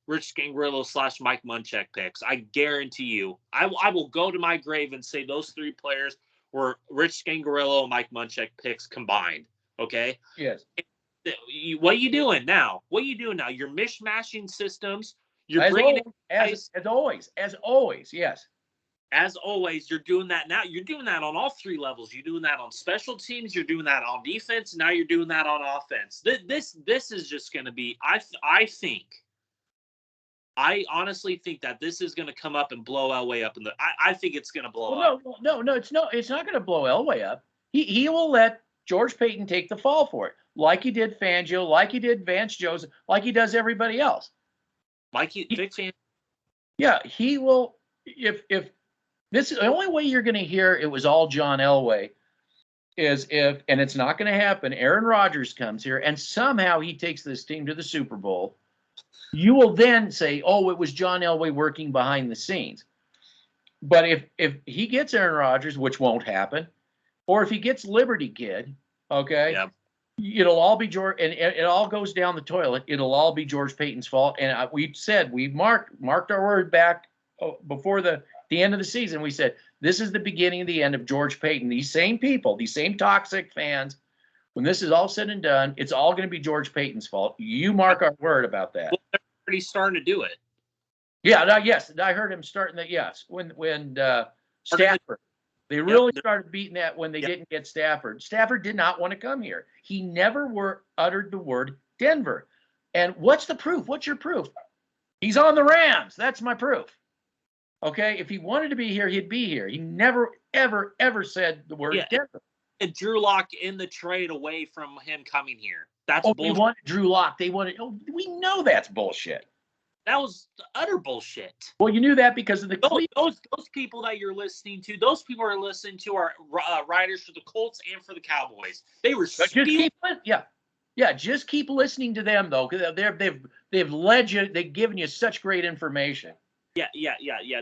Rich Scangarello / Mike Munchak picks. I guarantee you. I will go to my grave and say those 3 players were Rich Scangarello and Mike Munchak picks combined. Okay? Yes. What are you doing now? You're mishmashing systems. You're as bringing always, yes. As always, you're doing that now. You're doing that on all 3 levels. You're doing that on special teams. You're doing that on defense. Now you're doing that on offense. This is just going to be. I honestly think that this is going to come up and blow Elway up. I think it's going to blow up. No, it's not going to blow Elway up. He will let George Payton take the fall for it, like he did Fangio, like he did Vance Joseph, like he does everybody else. Big fan. Yeah, he will. If this is the only way you're going to hear it was all John Elway is if, and it's not going to happen, Aaron Rodgers comes here and somehow he takes this team to the Super Bowl. You will then say, oh, it was John Elway working behind the scenes. But if he gets Aaron Rodgers, which won't happen, or if he gets Liberty Kid, okay, yep. It'll all be George, and it all goes down the toilet. It'll all be George Payton's fault. And we marked our word back before the end of the season. We said this is the beginning of the end of George Payton. These same people, these same toxic fans, when this is all said and done, it's all going to be George Payton's fault. You mark our word about that. Well, they're already starting to do it. Yeah, yes, I heard him starting that. Yes, when Stafford. They really started beating that when they didn't get Stafford. Stafford did not want to come here. He never uttered the word Denver. And what's the proof? What's your proof? He's on the Rams. That's my proof. Okay? If he wanted to be here, he'd be here. He never, ever, ever said the word Denver. And Drew Lock in the trade away from him coming here. That's bullshit. They wanted Drew Lock. We know that's bullshit. That was utter bullshit. Well, you knew that because of the those people that you're listening to. Those people are listening to are writers for the Colts and for the Cowboys. They were spewing. Just keep listening to them though, because they've led you. They've given you such great information. Yeah.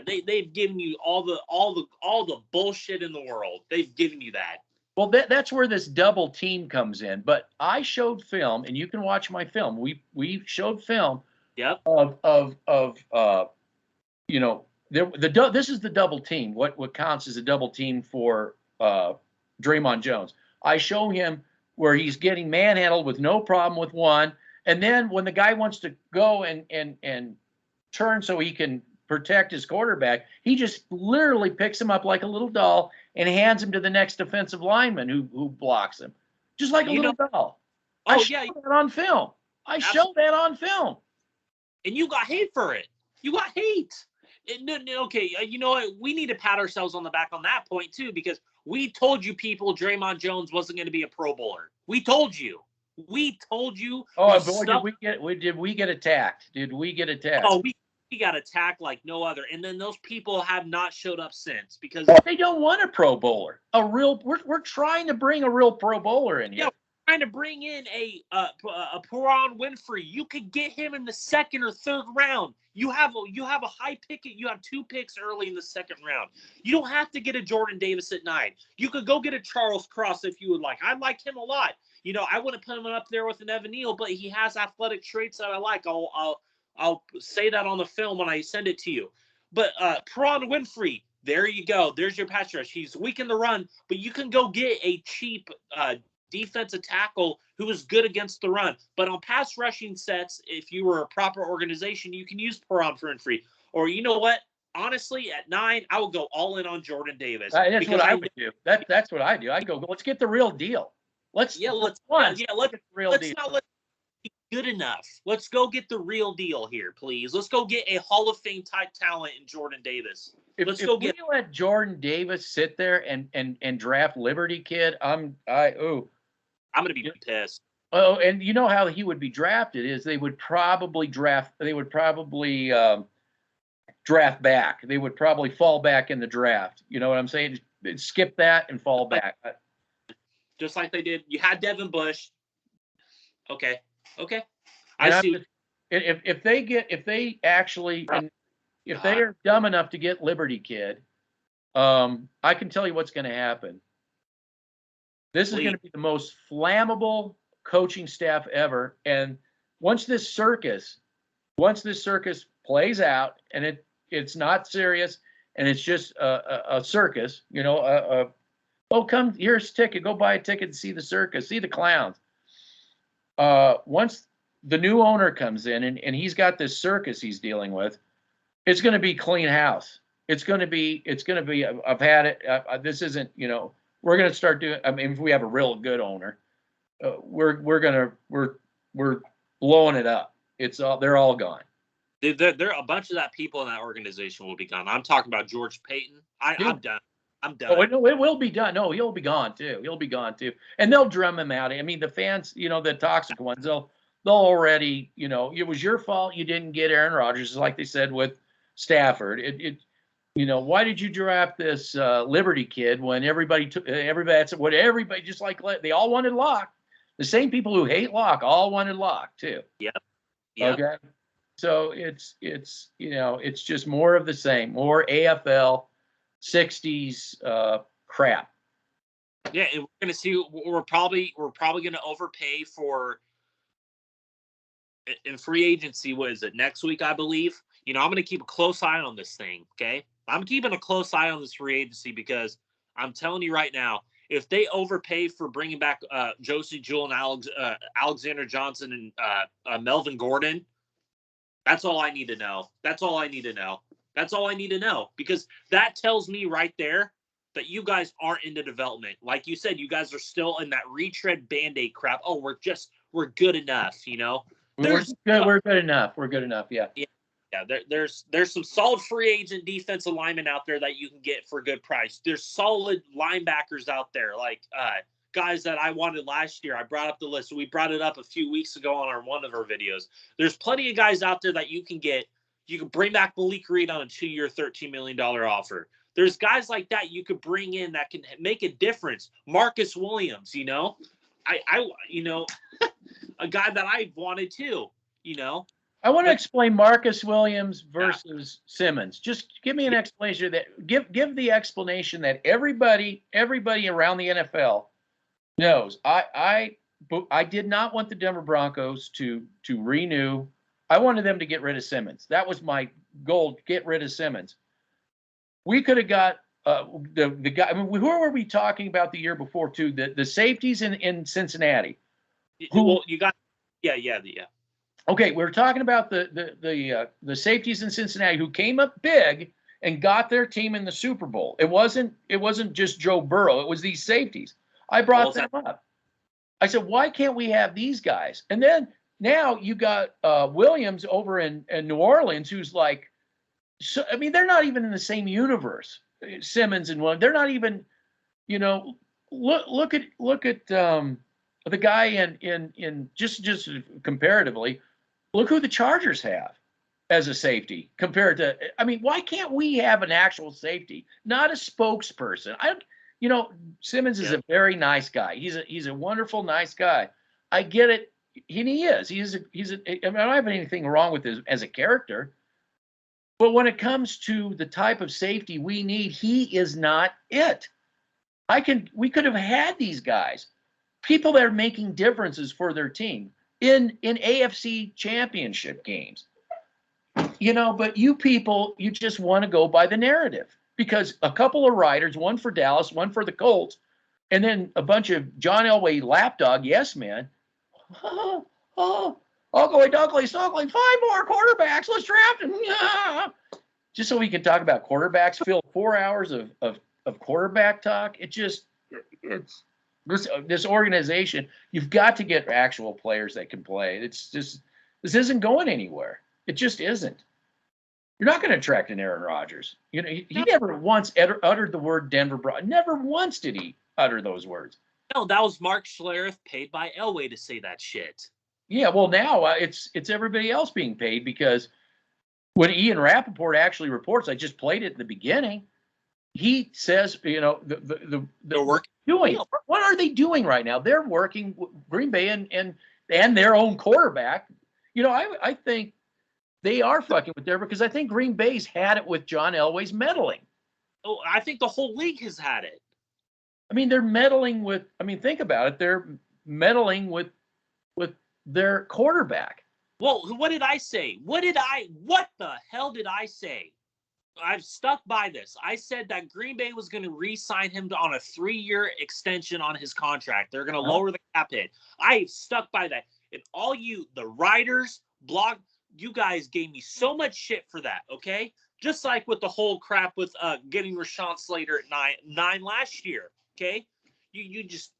They've given you all the bullshit in the world. They've given you that. Well, that's where this double team comes in. But I showed film, and you can watch my film. We showed film. Yep. This is the double team. What counts as a double team for Draymond Jones? I show him where he's getting manhandled with no problem with one, and then when the guy wants to go and turn so he can protect his quarterback, he just literally picks him up like a little doll and hands him to the next defensive lineman who blocks him, just like a little doll. I show that on film. Show that on film. And you got hate for it. You got hate. Okay, you know what? We need to pat ourselves on the back on that point, too, because we told you people Draymond Jones wasn't going to be a Pro Bowler. We told you. Oh, boy, did we get attacked? Did we get attacked? Oh, we got attacked like no other. And then those people have not showed up since because they don't want a Pro Bowler. We're trying to bring a real Pro Bowler in here. Yeah, we're trying to bring in a Perron Winfrey. You could get him in the second or third round. You have a high pick. You have 2 picks early in the second round. You don't have to get a Jordan Davis at 9. You could go get a Charles Cross if you would like. I like him a lot. You know, I wouldn't put him up there with an Evan Neal, but he has athletic traits that I like. I'll say that on the film when I send it to you. But Perron Winfrey, there you go. There's your pass rush. He's weak in the run, but you can go get a cheap defensive tackle who is good against the run. But on pass rushing sets, if you were a proper organization, you can use Perron Winfrey. Or you know what? Honestly, at 9, I would go all in on Jordan Davis. That's what I would do. That's what I do. I'd go, let's get the real deal. Let's get the real deal. Let's be good enough. Let's go get the real deal here, please. Let's go get a Hall of Fame type talent in Jordan Davis. If we let Jordan Davis sit there and draft Liberty Kid, I'm gonna be pissed. Oh, and you know how he would be drafted is they would probably draft back. They would probably fall back in the draft. You know what I'm saying? They'd skip that and fall back. Just like they did. You had Devin Bush. Okay. I see. If they are dumb enough to get Liberty Kid, I can tell you what's going to happen. This is going to be the most flammable coaching staff ever. And once this circus plays out and it's not serious and it's just a circus, you know, come, here's a ticket, go buy a ticket to see the circus, see the clowns. Once the new owner comes in and he's got this circus he's dealing with, it's going to be clean house. It's going to be, I've had it. This isn't, you know, we're going to start doing, I mean, if we have a real good owner, we're blowing it up. They're all gone. There are a bunch of that people in that organization will be gone. I'm talking about George Payton. I'm done. Oh, no, it will be done. No, he'll be gone too. And they'll drum him out. I mean, the fans, you know, the toxic ones, they'll already, you know, it was your fault you didn't get Aaron Rodgers, like they said with Stafford. You know, why did you draft this Liberty kid when everybody said what everybody just like they all wanted Locke. The same people who hate Locke all wanted Locke too. Yep. Okay. So it's you know, it's just more of the same, more AFL 60s crap. Yeah, and we're gonna see. We're probably gonna overpay for in free agency. What is it, next week? I believe. You know, I'm gonna keep a close eye on this thing. Okay, I'm keeping a close eye on this free agency because I'm telling you right now, if they overpay for bringing back Josie Jewell and Alexander Johnson and Melvin Gordon, that's all I need to know. That's all I need to know because that tells me right there that you guys aren't into development. Like you said, you guys are still in that retread Band-Aid crap. Oh, we're good enough, you know? We're good enough. We're good enough, yeah. Yeah, there's some solid free agent defensive linemen out there that you can get for a good price. There's solid linebackers out there, like guys that I wanted last year. I brought up the list. We brought it up a few weeks ago on one of our videos. There's plenty of guys out there that you can get You could bring back Malik Reed on a 2-year, $13 million offer. There's guys like that you could bring in that can make a difference. Marcus Williams, I a guy that I wanted too, I want to explain Marcus Williams versus Simmons. Just give me an explanation that give the explanation that everybody around the NFL knows. I did not want the Denver Broncos to renew. I wanted them to get rid of Simmons. That was my goal, get rid of Simmons. We could have got the guy. I mean, who were we talking about the year before too? The safeties in Cincinnati. Well, you got yeah. Okay, we were talking about the safeties in Cincinnati who came up big and got their team in the Super Bowl. It wasn't just Joe Burrow. It was these safeties. I brought them up. I said, why can't we have these guys? And then now you got Williams over in New Orleans, who's like, so I mean, they're not even in the same universe. Simmons and Williams, they're not even. Look at the guy in just comparatively. Look who the Chargers have as a safety compared to. I mean, why can't we have an actual safety, not a spokesperson? Simmons is a very nice guy. He's a wonderful, nice guy. I get it. He is. I don't have anything wrong with him as a character. But when it comes to the type of safety we need, he is not it. We could have had these guys, people that are making differences for their team in AFC championship games. But you people, you just want to go by the narrative because a couple of writers, one for Dallas, one for the Colts, and then a bunch of John Elway lapdog yes men. Ugly, Stokely, 5 more quarterbacks. Let's draft them. Just so we can talk about quarterbacks. Fill 4 hours of quarterback talk. It's this organization. You've got to get actual players that can play. It's just this isn't going anywhere. It just isn't. You're not going to attract an Aaron Rodgers. He never once uttered the word Denver Broncos. Never once did he utter those words. No, that was Mark Schlereth paid by Elway to say that shit. Yeah, well, now it's everybody else being paid because when Ian Rappaport actually reports, I just played it in the beginning. He says, they're working. What are they doing right now? They're working Green Bay and their own quarterback. I think they are fucking with Denver because I think Green Bay's had it with John Elway's meddling. Oh, I think the whole league has had it. I mean, they're meddling with. I mean, think about it. They're meddling with their quarterback. Well, what did I say? What the hell did I say? I've stuck by this. I said that Green Bay was going to re-sign him on a 3-year extension on his contract. They're going to lower the cap hit. I stuck by that. And all you, the writers, you guys gave me so much shit for that, okay? Just like with the whole crap with getting Rashawn Slater at 9 last year, okay? You just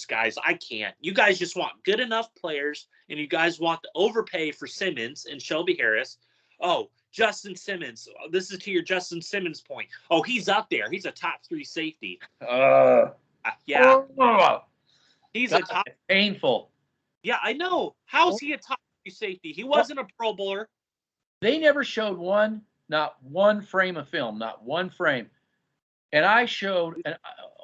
guys, I can't. You guys just want good enough players, and you guys want to overpay for Simmons and Shelby Harris. Oh, Justin Simmons. This is to your Justin Simmons point. Oh, he's up there. He's a top 3 safety. Yeah. He's a top. Painful. Yeah, I know. How's he a top 3 safety? He wasn't a Pro Bowler. They never showed not one frame of film, not one frame. And I showed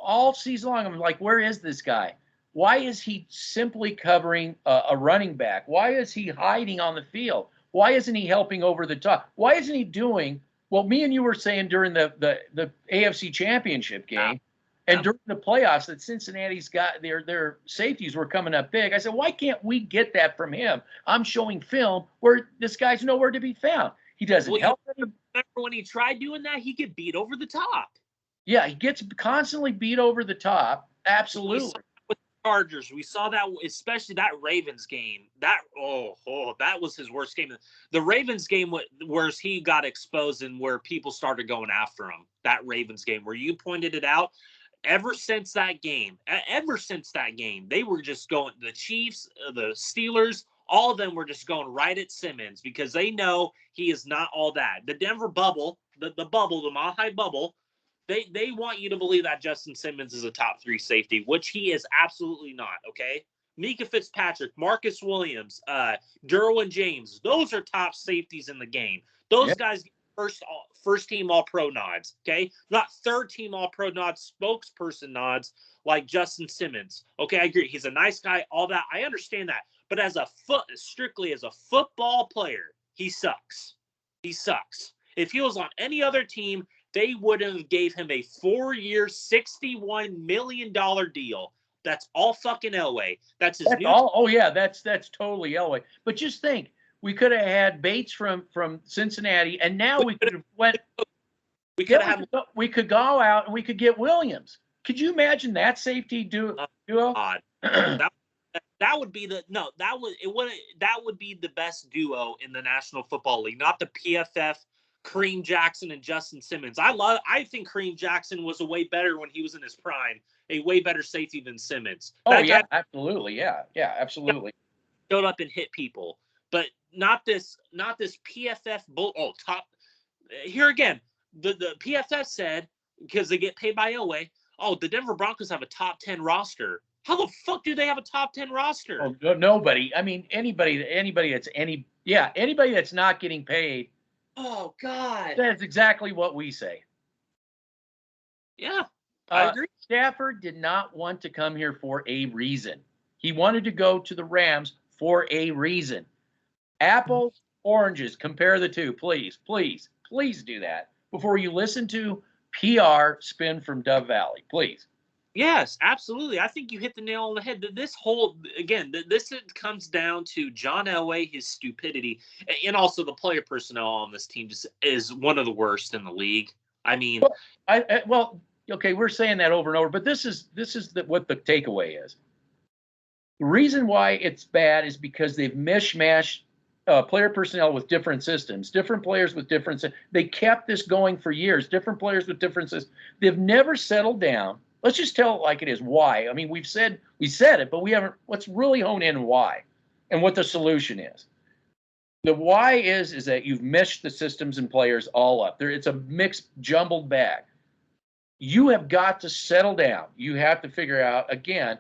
all season long. I'm like, where is this guy? Why is he simply covering a running back? Why is he hiding on the field? Why isn't he helping over the top? Why isn't he doing what me and you were saying during the AFC Championship game and during the playoffs that Cincinnati's got their safeties were coming up big? I said, why can't we get that from him? I'm showing film where this guy's nowhere to be found. He doesn't help. Remember when he tried doing that, he get beat over the top. Yeah, he gets constantly beat over the top. Absolutely. With the Chargers, we saw that, especially that Ravens game. That was his worst game. The Ravens game where he got exposed and where people started going after him. That Ravens game where you pointed it out. Ever since that game, they were just going. The Chiefs, the Steelers, all of them were just going right at Simmons because they know he is not all that. The Denver bubble, the Mile High bubble. They want you to believe that Justin Simmons is a top 3 safety, which he is absolutely not, okay? Mika Fitzpatrick, Marcus Williams, Derwin James. Those are top safeties in the game. Those guys get first team All-Pro nods, okay? Not third team All-Pro nods, spokesperson nods like Justin Simmons. Okay, I agree. He's a nice guy, all that. I understand that. But strictly as a football player, he sucks. He sucks. If he was on any other team, they would have gave him a 4-year, $61 million deal. That's all fucking Elway. That's his new. Oh yeah, that's totally Elway. But just think, we could have had Bates from Cincinnati, and now we could have went. We could go out and we could get Williams. Could you imagine that safety duo? that would be that would be the best duo in the National Football League, not the PFF. Kareem Jackson and Justin Simmons. I think Kareem Jackson was a way better when he was in his prime, a way better safety than Simmons. Absolutely. Yeah, absolutely. Showed up and hit people, but not this PFF top. Here again, the PFF said, because they get paid by Elway, the Denver Broncos have a top 10 roster. How the fuck do they have a top 10 roster? Oh, nobody. I mean, anybody that's not getting paid. Oh, God. That's exactly what we say. Yeah, I agree. Stafford did not want to come here for a reason. He wanted to go to the Rams for a reason. Apples, oranges, compare the two. Please, please, please do that before you listen to PR spin from Dove Valley. Please. Yes, absolutely. I think you hit the nail on the head. This comes down to John Elway, his stupidity, and also the player personnel on this team just is one of the worst in the league. I mean, okay, we're saying that over and over, but this is what the takeaway is. The reason why it's bad is because they've mishmashed player personnel with different systems, different players with different. They kept this going for years. Different players with different systems. They've never settled down. Let's just tell it like it is. Why? I mean, we said it, but we haven't. Let's really hone in why and what the solution is. The why is that you've meshed the systems and players all up. It's a mixed, jumbled bag. You have got to settle down. You have to figure out, again,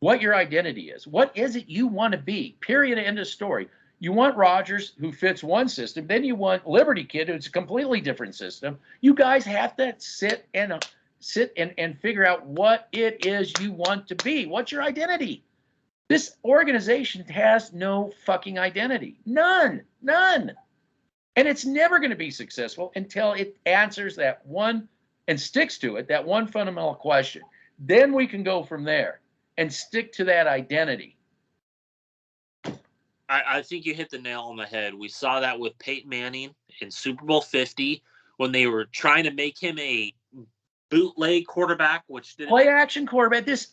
what your identity is. What is it you want to be? Period. End of story. You want Rodgers, who fits one system. Then you want Liberty Kid, who's a completely different system. You guys have to sit and figure out what it is you want to be. What's your identity? This organization has no fucking identity. None. And it's never going to be successful until it answers that one and sticks to it, that one fundamental question. Then we can go from there and stick to that identity. I think you hit the nail on the head. We saw that with Peyton Manning in Super Bowl 50 when they were trying to make him a bootleg quarterback, which didn't play action quarterback. This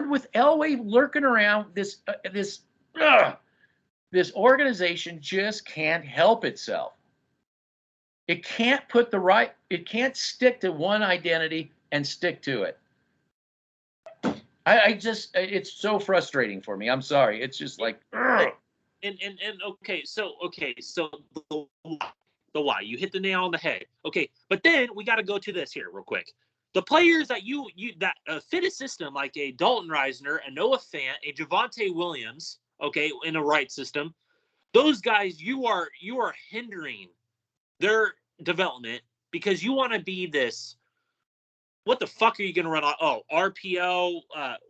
with Elway lurking around, this organization just can't help itself. It can't it can't stick to one identity and stick to it. It's so frustrating for me. I'm sorry. It's just like, okay, so the why, you hit the nail on the head. Okay, but then we got to go to this here real quick. The players that that fit a system like a Dalton Reisner, a Noah Fant, a Javonte Williams, okay, in a right system, those guys you are hindering their development because you want to be this. What the fuck are you going to run on? Oh, RPO,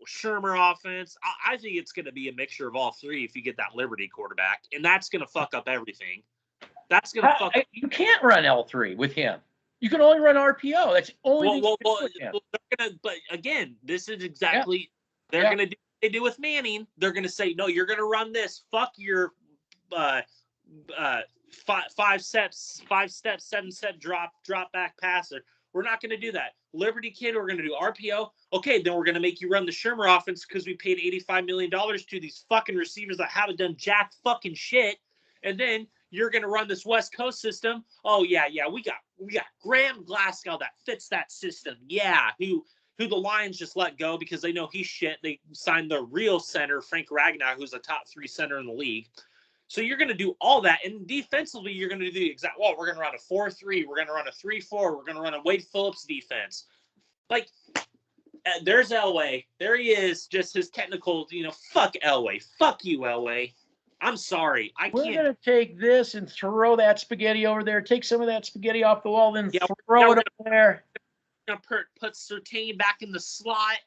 Shermer offense. I think it's going to be a mixture of all three if you get that Liberty quarterback, and that's going to fuck up everything. That's going to fuck up. You can't run L3 with him. You can only run RPO. That's the only thing you can do with him. But again, this is exactly they're going to do what they do with Manning. They're going to say, no, you're going to run this. Fuck your 5 steps, 7-step drop back passer. We're not going to do that. Liberty Kid, we're going to do RPO. Okay, then we're going to make you run the Shermer offense because we paid $85 million to these fucking receivers that haven't done jack fucking shit. And then you're going to run this West Coast system. Oh, yeah, we got Graham Glasgow that fits that system. Yeah, who the Lions just let go because they know he's shit. They signed the real center, Frank Ragnar, who's a top 3 center in the league. So you're going to do all that, and defensively, you're going to do the exact. Well, we're going to run a 4-3. We're going to run a 3-4. We're going to run a Wade Phillips defense. Like, There's Elway. There he is. Just his technical, fuck Elway. Fuck you, Elway. I'm sorry. We're can't. going to take this and throw that spaghetti over there, take some of that spaghetti off the wall, then Yeah, throw it up there. We're gonna put Surtain back in the slot.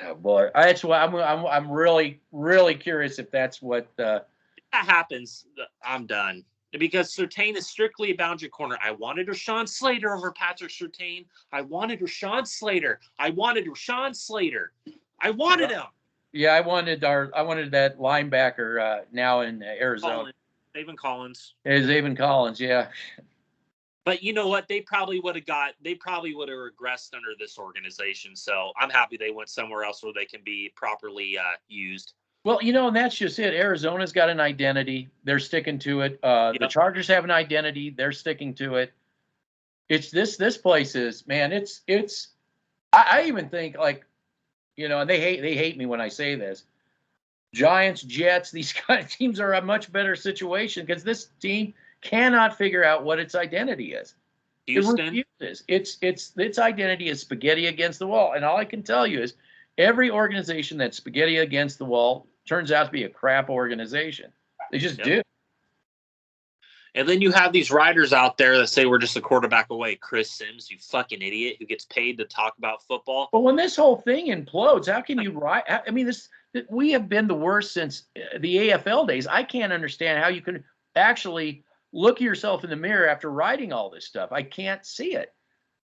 Oh, boy, that's why I'm really, really curious if that's what. If that happens, I'm done. Because Surtain is strictly a boundary corner. I wanted Rashawn Slater over Patrick Surtain. I wanted Rashawn Slater. I wanted him. Yeah, I wanted that linebacker now in Arizona. Collins. Zaven Collins, yeah. But you know what? They probably would have regressed under this organization. So I'm happy they went somewhere else where they can be properly used. Well, and that's just it. Arizona's got an identity. They're sticking to it. The Chargers have an identity. They're sticking to it. It's this place is, man, it's I even think, like, and they hate me when I say this. Giants, Jets, these kind of teams are a much better situation because this team cannot figure out what its identity is. Houston. Its identity is spaghetti against the wall. And all I can tell you is every organization that's spaghetti against the wall turns out to be a crap organization. They just do. And then you have these writers out there that say we're just a quarterback away. Chris Sims, you fucking idiot, who gets paid to talk about football. But when this whole thing implodes, how can you write? I mean, we have been the worst since the AFL days. I can't understand how you can actually look yourself in the mirror after writing all this stuff. I can't see it.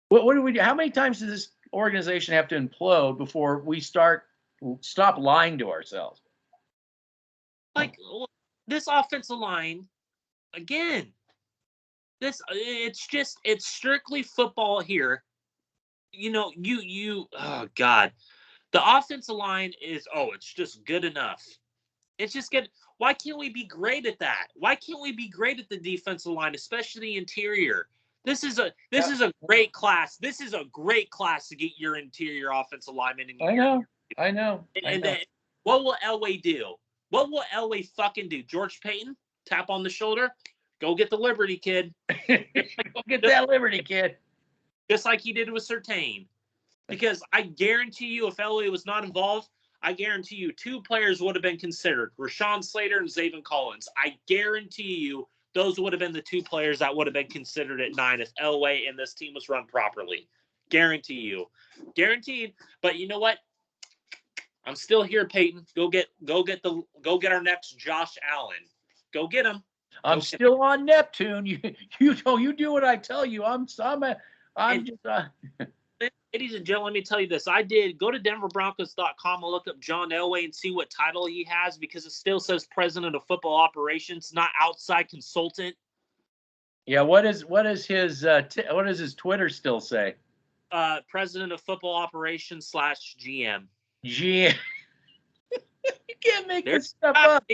What do we do? How many times does this organization have to implode before we stop lying to ourselves? Like this offensive line, again, it's strictly football here. Oh God, the offensive line is, it's just good enough. It's just good. Why can't we be great at that? Why can't we be great at the defensive line, especially the interior? This is a great class. This is a great class to get your interior offensive lineman in. I know. And then what will Elway do? What will Elway fucking do? George Payton, tap on the shoulder, go get the Liberty kid. Go get that Liberty kid. Just like he did with Surtain. Because I guarantee you, if Elway was not involved, I guarantee you 2 players would have been considered, Rashawn Slater and Zaven Collins. I guarantee you those would have been the 2 players that would have been considered at 9 if Elway and this team was run properly. Guarantee you. Guaranteed. But you know what? I'm still here, Peyton. Go get our next Josh Allen. Go get him. I'm still on Neptune. You do what I tell you. Ladies and gentlemen, let me tell you this. I did go to DenverBroncos.com and look up John Elway and see what title he has because it still says President of Football Operations, not outside consultant. Yeah, what does his Twitter still say? President of Football Operations / GM. GM. You can't make this stuff up.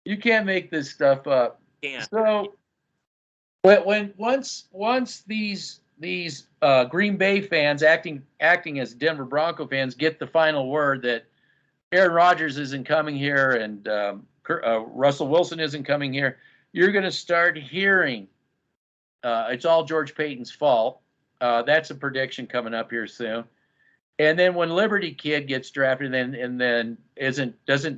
You can't make this stuff up. Yeah. So, once these Green Bay fans acting as Denver Bronco fans get the final word that Aaron Rodgers isn't coming here and Russell Wilson isn't coming here, you're going to start hearing it's all George Payton's fault. That's a prediction coming up here soon. And then when Liberty Kid gets drafted and then isn't Patrick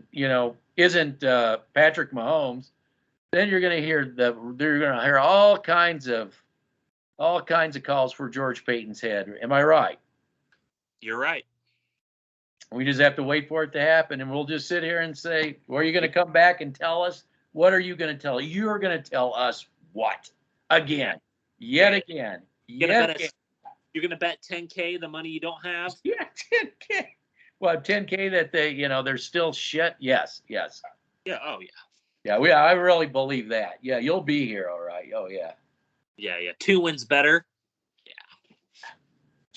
Mahomes, then you're going to hear all kinds of calls for George Payton's head. Am I right? You're right. We just have to wait for it to happen, and we'll just sit here and say, well, are you going to come back and tell us? What are you going to tell? You're going to tell us what? Again. Yet again. You're going to bet $10K the money you don't have? Yeah, $10K. Well, $10K that they're still shit? Yes. Yeah, oh, Yeah, yeah. I really believe that. Yeah, you'll be here, all right. Oh, yeah. Yeah. 2 wins better.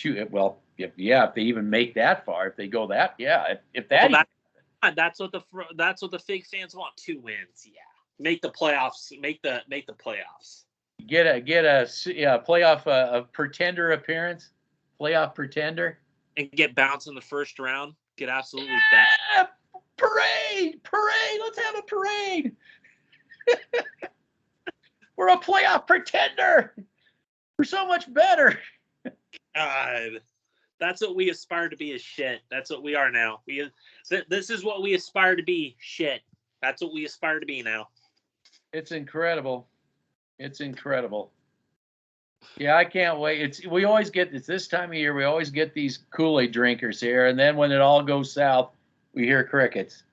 Yeah. Well, if they even make that far, if they go that, yeah. If that, that's what the fake fans want. 2 wins. Yeah. Make the playoffs. Make the playoffs. Get a playoff a pretender appearance. Playoff pretender. And get bounced in the first round. Get absolutely bad. Parade. Let's have a parade. We're a playoff pretender. We're so much better. God. That's what we aspire to be is shit. That's what we are now. This is what we aspire to be, shit. That's what we aspire to be now. It's incredible. It's incredible. Yeah, I can't wait. We always get this time of year. We always get these Kool-Aid drinkers here, and then when it all goes south, we hear crickets.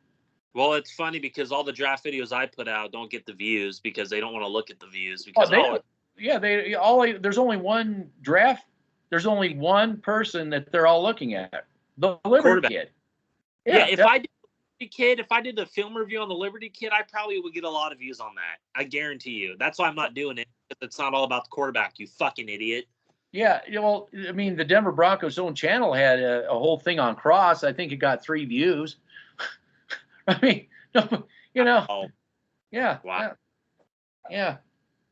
Well, it's funny because all the draft videos I put out don't get the views because they don't want to look at the views because there's only one draft. There's only one person that they're all looking at. The Liberty kid. Yeah, if I did the film review on the Liberty kid, I probably would get a lot of views on that. I guarantee you. That's why I'm not doing it. It's not all about the quarterback, you fucking idiot. Yeah, well, I mean, the Denver Broncos' own channel had a whole thing on Cross. I think it got 3 views. I mean, yeah. Wow. Yeah.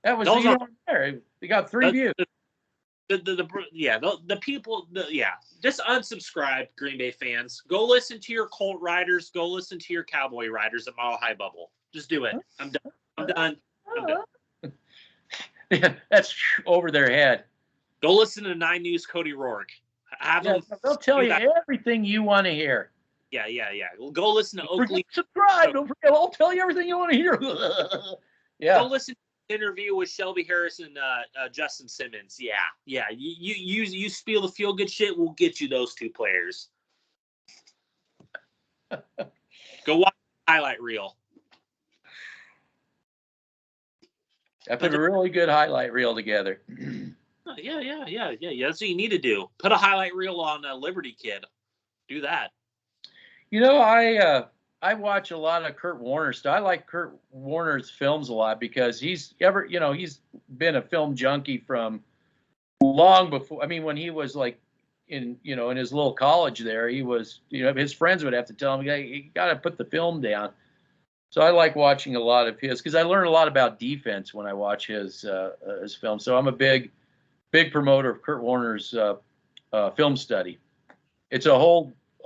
That was there. They got 3 views. The people, just unsubscribe, Green Bay fans. Go listen to your Colt riders. Go listen to your Cowboy riders at Mile High Bubble. Just do it. I'm done. Yeah, that's over their head. Go listen to 9 News Cody Rourke. They'll tell you everything you want to hear. Yeah. Go listen to Oakley. Subscribe. Don't forget. I'll tell you everything you want to hear. Yeah. Go listen to the interview with Shelby Harris and Justin Simmons. Yeah. You spiel the feel good shit. We'll get you those 2 players. Go watch the highlight reel. I put a really good highlight reel together. Yeah. That's what you need to do. Put a highlight reel on Liberty Kid. Do that. I watch a lot of Kurt Warner stuff. I like Kurt Warner's films a lot because he's been a film junkie from long before. I mean, when he was like in his little college there, he was, his friends would have to tell him, you got to put the film down. So I like watching a lot of his because I learn a lot about defense when I watch his film. So I'm a big promoter of Kurt Warner's film study. It's a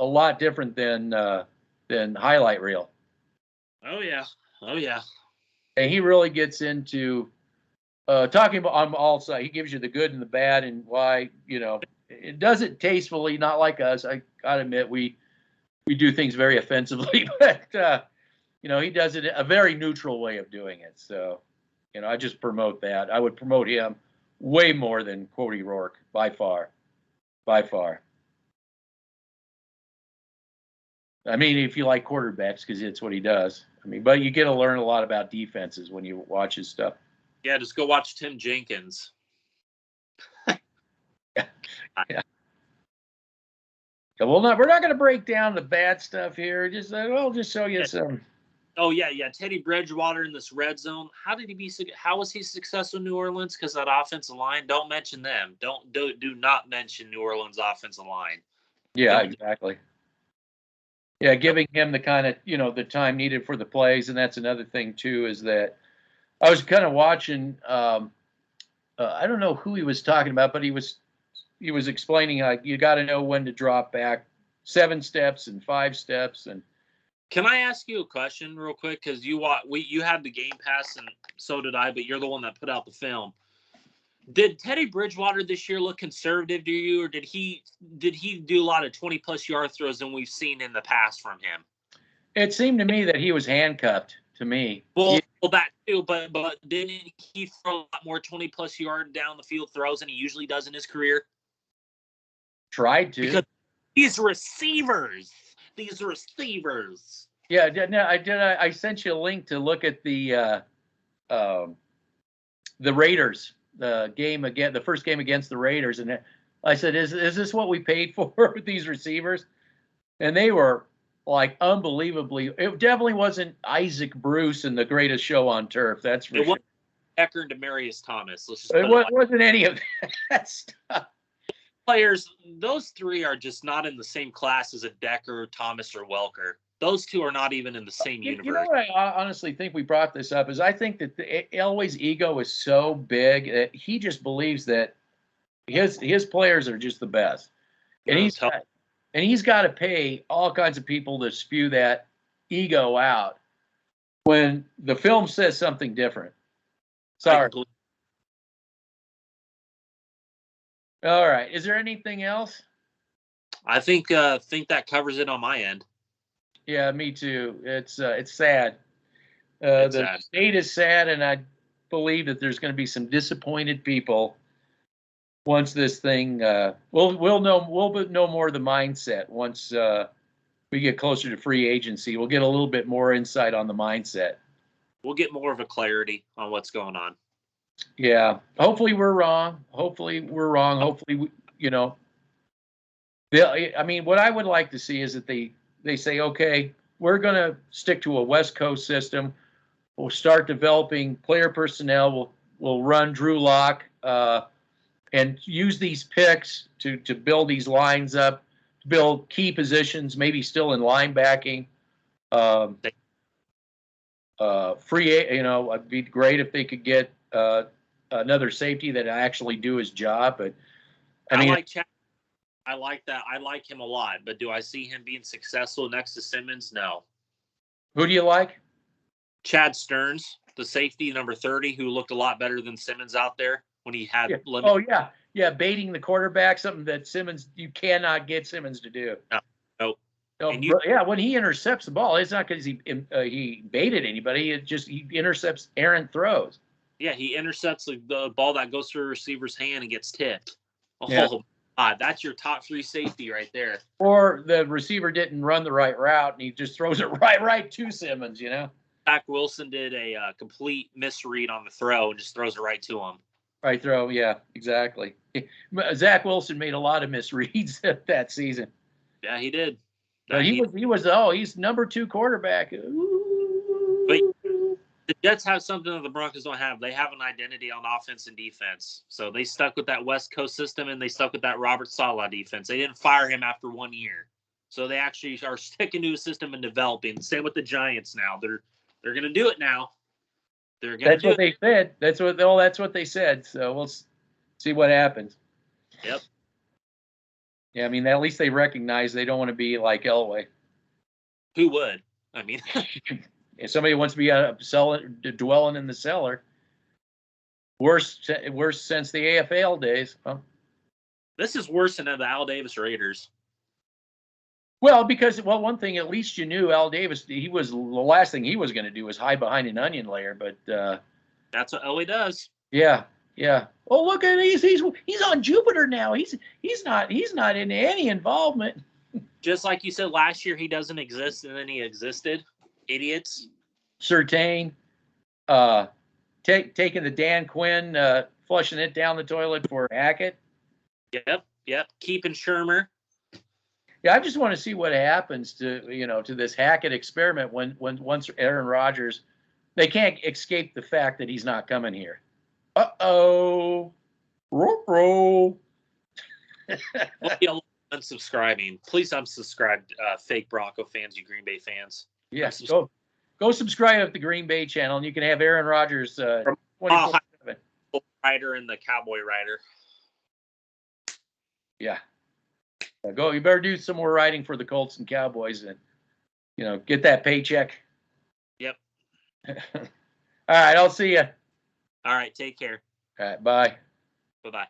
lot different than highlight reel. Oh yeah. And he really gets into talking about on all sides. He gives you the good and the bad and why it does it tastefully, not like us. I gotta admit we do things very offensively, but he does it a very neutral way of doing it. So I just promote that. I would promote him way more than Cody Rourke by far. I mean, if you like quarterbacks, because it's what he does. I mean, but you get to learn a lot about defenses when you watch his stuff. Yeah, just go watch Tim Jenkins. Yeah. Well, we're not going to break down the bad stuff here. Just we'll just show you some. Oh yeah. Teddy Bridgewater in this red zone. How was he successful in New Orleans? Because that offensive line. Don't mention them. Do not mention New Orleans offensive line. Yeah, exactly. Yeah, giving him the kind of the time needed for the plays, and that's another thing too. Is that I was kind of watching. I don't know who he was talking about, but he was explaining how you got to know when to drop back 7 steps and 5 steps. And can I ask you a question real quick? Because you had the Game Pass, and so did I. But you're the one that put out the film. Did Teddy Bridgewater this year look conservative to you, or did he do a lot of 20+ yard throws than we've seen in the past from him? It seemed to me that he was handcuffed. To me, well that too, but didn't he throw a lot more 20+ yard down the field throws than he usually does in his career? Tried to. Because these receivers. Yeah, I sent you a link to look at the Raiders. The first game against the Raiders, and I said, "Is this what we paid for with these receivers?" And they were like unbelievably. It definitely wasn't Isaac Bruce and the greatest show on turf. That's for sure. Decker and Demaryius Thomas. It wasn't any of that stuff. Players, those 3 are just not in the same class as a Decker, Thomas, or Welker. Those 2 are not even in the same universe. You know what I honestly think we brought this up is I think that Elway's ego is so big that he just believes that his players are just the best, and he's got to pay all kinds of people to spew that ego out when the film says something different. Sorry. All right. Is there anything else? I think that covers it on my end. Yeah, me too. It's sad. It's The sad. state is sad, and I believe that there's going to be some disappointed people once this thing. We'll know more of the mindset once we get closer to free agency. We'll get a little bit more insight on the mindset. We'll get more of a clarity on what's going on. Yeah. Hopefully we're wrong. Hopefully, I mean, what I would like to see is that they say, okay, we're going to stick to a West Coast system. We'll start developing player personnel. We'll run Drew Lock and use these picks to build these lines up, to build key positions, maybe still in linebacking. It'd be great if they could get another safety that actually do his job. But I mean, like Chad. I like that. I like him a lot. But do I see him being successful next to Simmons? No. Who do you like? Chad Stearns, the safety, number 30, who looked a lot better than Simmons out there when he had limit. Oh, yeah, baiting the quarterback, something that you cannot get Simmons to do. No. When he intercepts the ball, it's not because he baited anybody. It's just he intercepts errant throws. Yeah, he intercepts the ball that goes through a receiver's hand and gets tipped. Oh, yeah. God, that's your top 3 safety right there. Or the receiver didn't run the right route, and he just throws it right to Simmons, Zach Wilson did a complete misread on the throw and just throws it right to him. Right throw, yeah, exactly. Zach Wilson made a lot of misreads that season. Yeah, he did. But he's number 2 quarterback. Ooh. But the Jets have something that the Broncos don't have. They have an identity on offense and defense. So they stuck with that West Coast system, and they stuck with that Robert Saleh defense. They didn't fire him after 1 year. So they actually are sticking to a system and developing. Same with the Giants now. They're going to do it now. That's what they said. That's what they said. So we'll see what happens. Yep. Yeah, I mean, at least they recognize they don't want to be like Elway. Who would? I mean, if somebody wants to be dwelling in the cellar, worse since the AFL days. Huh? This is worse than the Al Davis Raiders. Well, because one thing at least you knew Al Davis. The last thing he was going to do was hide behind an onion layer. But that's what Elway does. Yeah. Oh, look at he's on Jupiter now. He's not in any involvement. Just like you said last year, he doesn't exist, and then he existed. Idiots. Surtain, taking the Dan Quinn, flushing it down the toilet for Hackett. Yep. Keeping Shermer. Yeah, I just want to see what happens to this Hackett experiment once Aaron Rodgers. They can't escape the fact that he's not coming here. Uh-oh. Ruh-roh. Unsubscribing. Please unsubscribe, fake Bronco fans, you Green Bay fans. Yes, go subscribe to the Green Bay channel, and you can have Aaron Rodgers 24/7. Rider and the Cowboy Rider. Yeah. Go. You better do some more writing for the Colts and Cowboys, and get that paycheck. Yep. All right, I'll see you. All right, take care. All right, bye. Bye-bye.